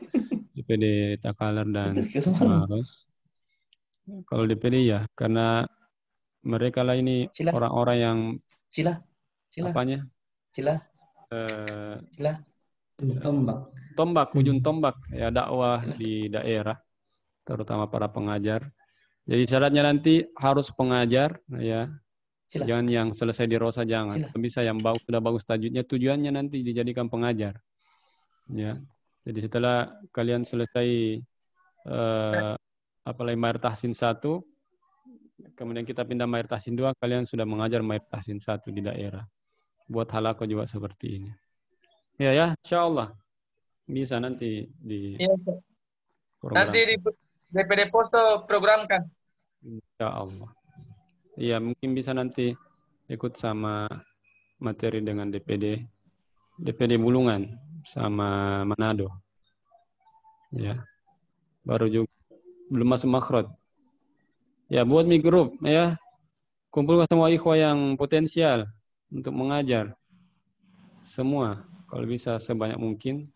DPD Takalar dan Maros. Kalau DPD ya, karena mereka lah ini orang-orang yang ujung tombak ya dakwah di daerah, terutama para pengajar. Jadi syaratnya nanti harus pengajar ya. Jangan yang selesai di Rosa, jangan. Bisa yang sudah bagus tajwidnya, tujuannya nanti dijadikan pengajar. Ya. Jadi setelah kalian selesai Mahir Tahsin 1, kemudian kita pindah Mahir Tahsin 2, kalian sudah mengajar Mahir Tahsin 1 di daerah. Buat halaqah juga seperti ini. Ya, insyaallah bisa nanti di nanti di DPD Poso programkan. Insyaallah. Iya, mungkin bisa nanti ikut sama materi dengan DPD Bulungan sama Manado. Ya. Baru juga belum masuk makhraj. Ya, buat grup ya. Kumpulkan semua ikhwah yang potensial untuk mengajar. Semua, kalau bisa sebanyak mungkin.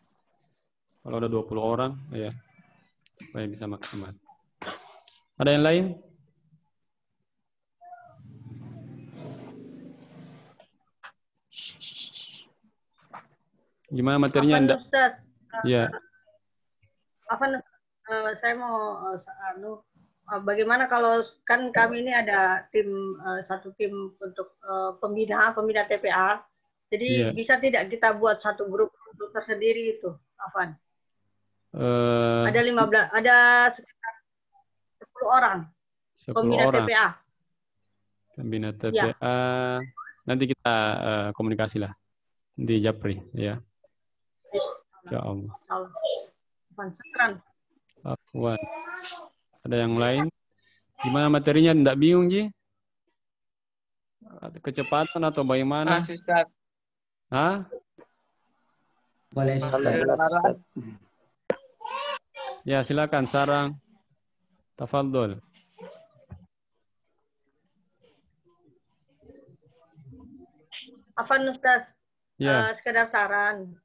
Kalau ada 20 orang ya. Supaya bisa maksimal. Ada yang lain? Gimana materinya Anda? Ya. Afan, saya mau bagaimana kalau kan kami ini ada satu tim untuk pembina TPA. Jadi bisa tidak kita buat satu grup tersendiri itu, Afan? Ada 15, ada sekitar 10 orang. 10 pembina orang. TPA. Pembina TPA. Ya. Nanti kita komunikasi lah di Japri ya. Ya Allah. Afwan. Ada yang lain? Gimana materinya? Tidak bingung, Ji? kecepatan atau bagaimana? Masih Ustaz. Hah? Boleh Ustaz. Jelas, Ustaz. Ya, silakan Sarang. Tafadhol. Afan Ustaz, Ya. sekedar saran.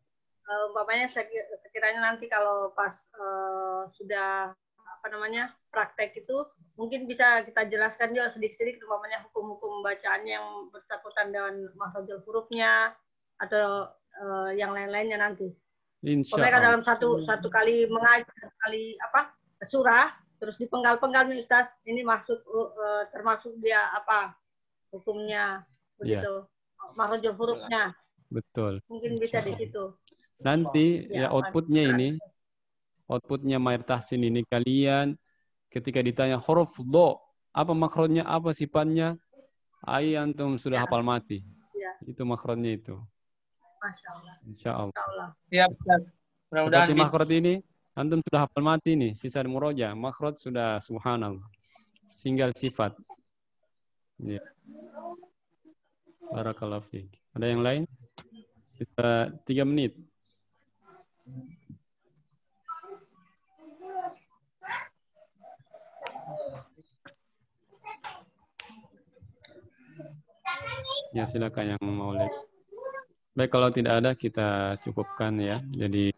Umpamanya sekiranya nanti kalau pas sudah praktek itu mungkin bisa kita jelaskan juga sedikit-sedikit umpamanya hukum-hukum bacaannya yang bersangkutan dengan makhrajul hurufnya atau yang lain-lainnya nanti. Insya Mereka Allah. dalam satu kali mengajar, satu kali surah terus dipenggal-penggal nih Ustaz. Ini maksud termasuk dia hukumnya begitu. Makhrajul hurufnya. Betul. Mungkin bisa di situ. Nanti ya outputnya Mahir Tahsin ini kalian ketika ditanya huruf do, apa makhrajnya, apa sifatnya, antum sudah hafal mati. Ya. Itu makhrajnya itu. Masya Allah. Insya Allah. Siap, Ustaz. Mudah-mudahan Seperti bisa. makhraj ini, antum sudah hafal mati nih, sisa muroja. Makhraj sudah subhanallah. Tinggal sifat. Ya. Barakallahu fiik. Ada yang lain? Sisa 3 menit. Ya, silakan yang mau lihat. Baik, kalau tidak ada kita cukupkan ya. Jadi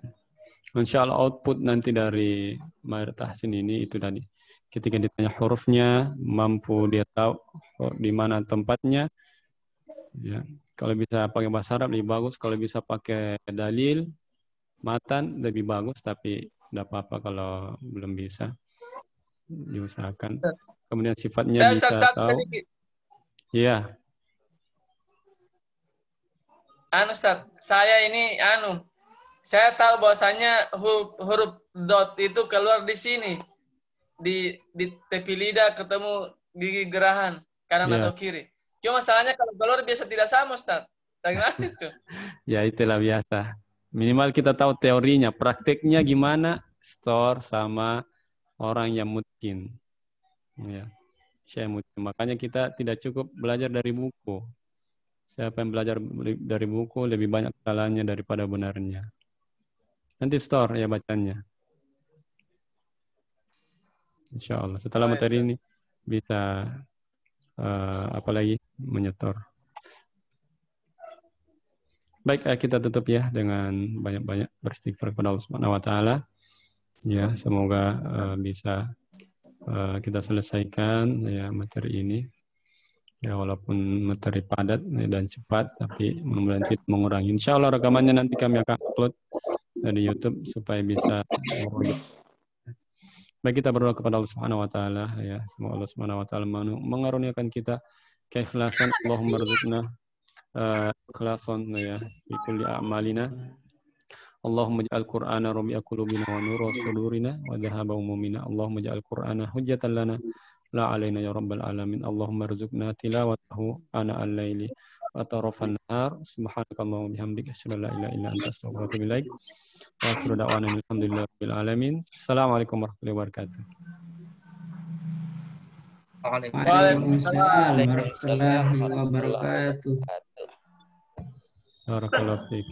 insya Allah output nanti dari Mahir Tahsin ini itu tadi. Ketika ditanya hurufnya, mampu dia tahu di mana tempatnya. Ya, kalau bisa pakai bahasa Arab lebih bagus. Kalau bisa pakai dalil, matan lebih bagus. Tapi tidak apa-apa kalau belum bisa. Diusahakan. Kemudian sifatnya Saya bisa Ustaz, tahu. Iya. Ustaz, saya tahu bahwasanya huruf dot itu keluar di sini. Di tepi lidah ketemu gigi gerahan kanan atau kiri. Cuma masalahnya kalau keluar biasa tidak sama, Ustaz. Bagaimana itu? Ya, itulah biasa. Minimal kita tahu teorinya, prakteknya gimana, store sama orang yang mungkin. Ya. Makanya kita tidak cukup belajar dari buku. Siapa yang belajar dari buku lebih banyak kesalahannya daripada benarnya. Nanti store ya bacanya. Insya Allah. Setelah materi ini bisa apalagi menyetor. Baik, kita tutup ya dengan banyak-banyak beristighfar kepada Allah Subhanahu wa taala. Ya, semoga bisa kita selesaikan ya materi ini. Ya, walaupun materi padat dan cepat, tapi mudah-mudahan tidak mengurangi. Insya Allah rekamannya nanti kami akan upload dari YouTube supaya bisa. Baik, kita berdoa kepada Allah Subhanahu wa taala ya. Semoga Allah Subhanahu wa taala mengaruniakan kita keikhlasan. Allahumma rzuqna ikhlasan ya fi kulli a'malina. Allahumma ij'al Qur'ana rabi'a qulubina wa nura sudurina wa dhahaba umumina. Allahumma ij'al Qur'ana hujjatan lana la alaina ya rabbal alamin. Allahumma rzuqna tilawatahu ana al-laili wa tarafan nahar. Subhanakallahumma bihamdika asyhadu an la ilaha illa anta astaghfiruka wa atubu ilaik. Wa akhiru da'wana alhamdulillahirabbil alamin. Assalamualaikum warahmatullahi wabarakatuh. Waalaikumsalam warahmatullahi wabarakatuh. Barakallahu fiik.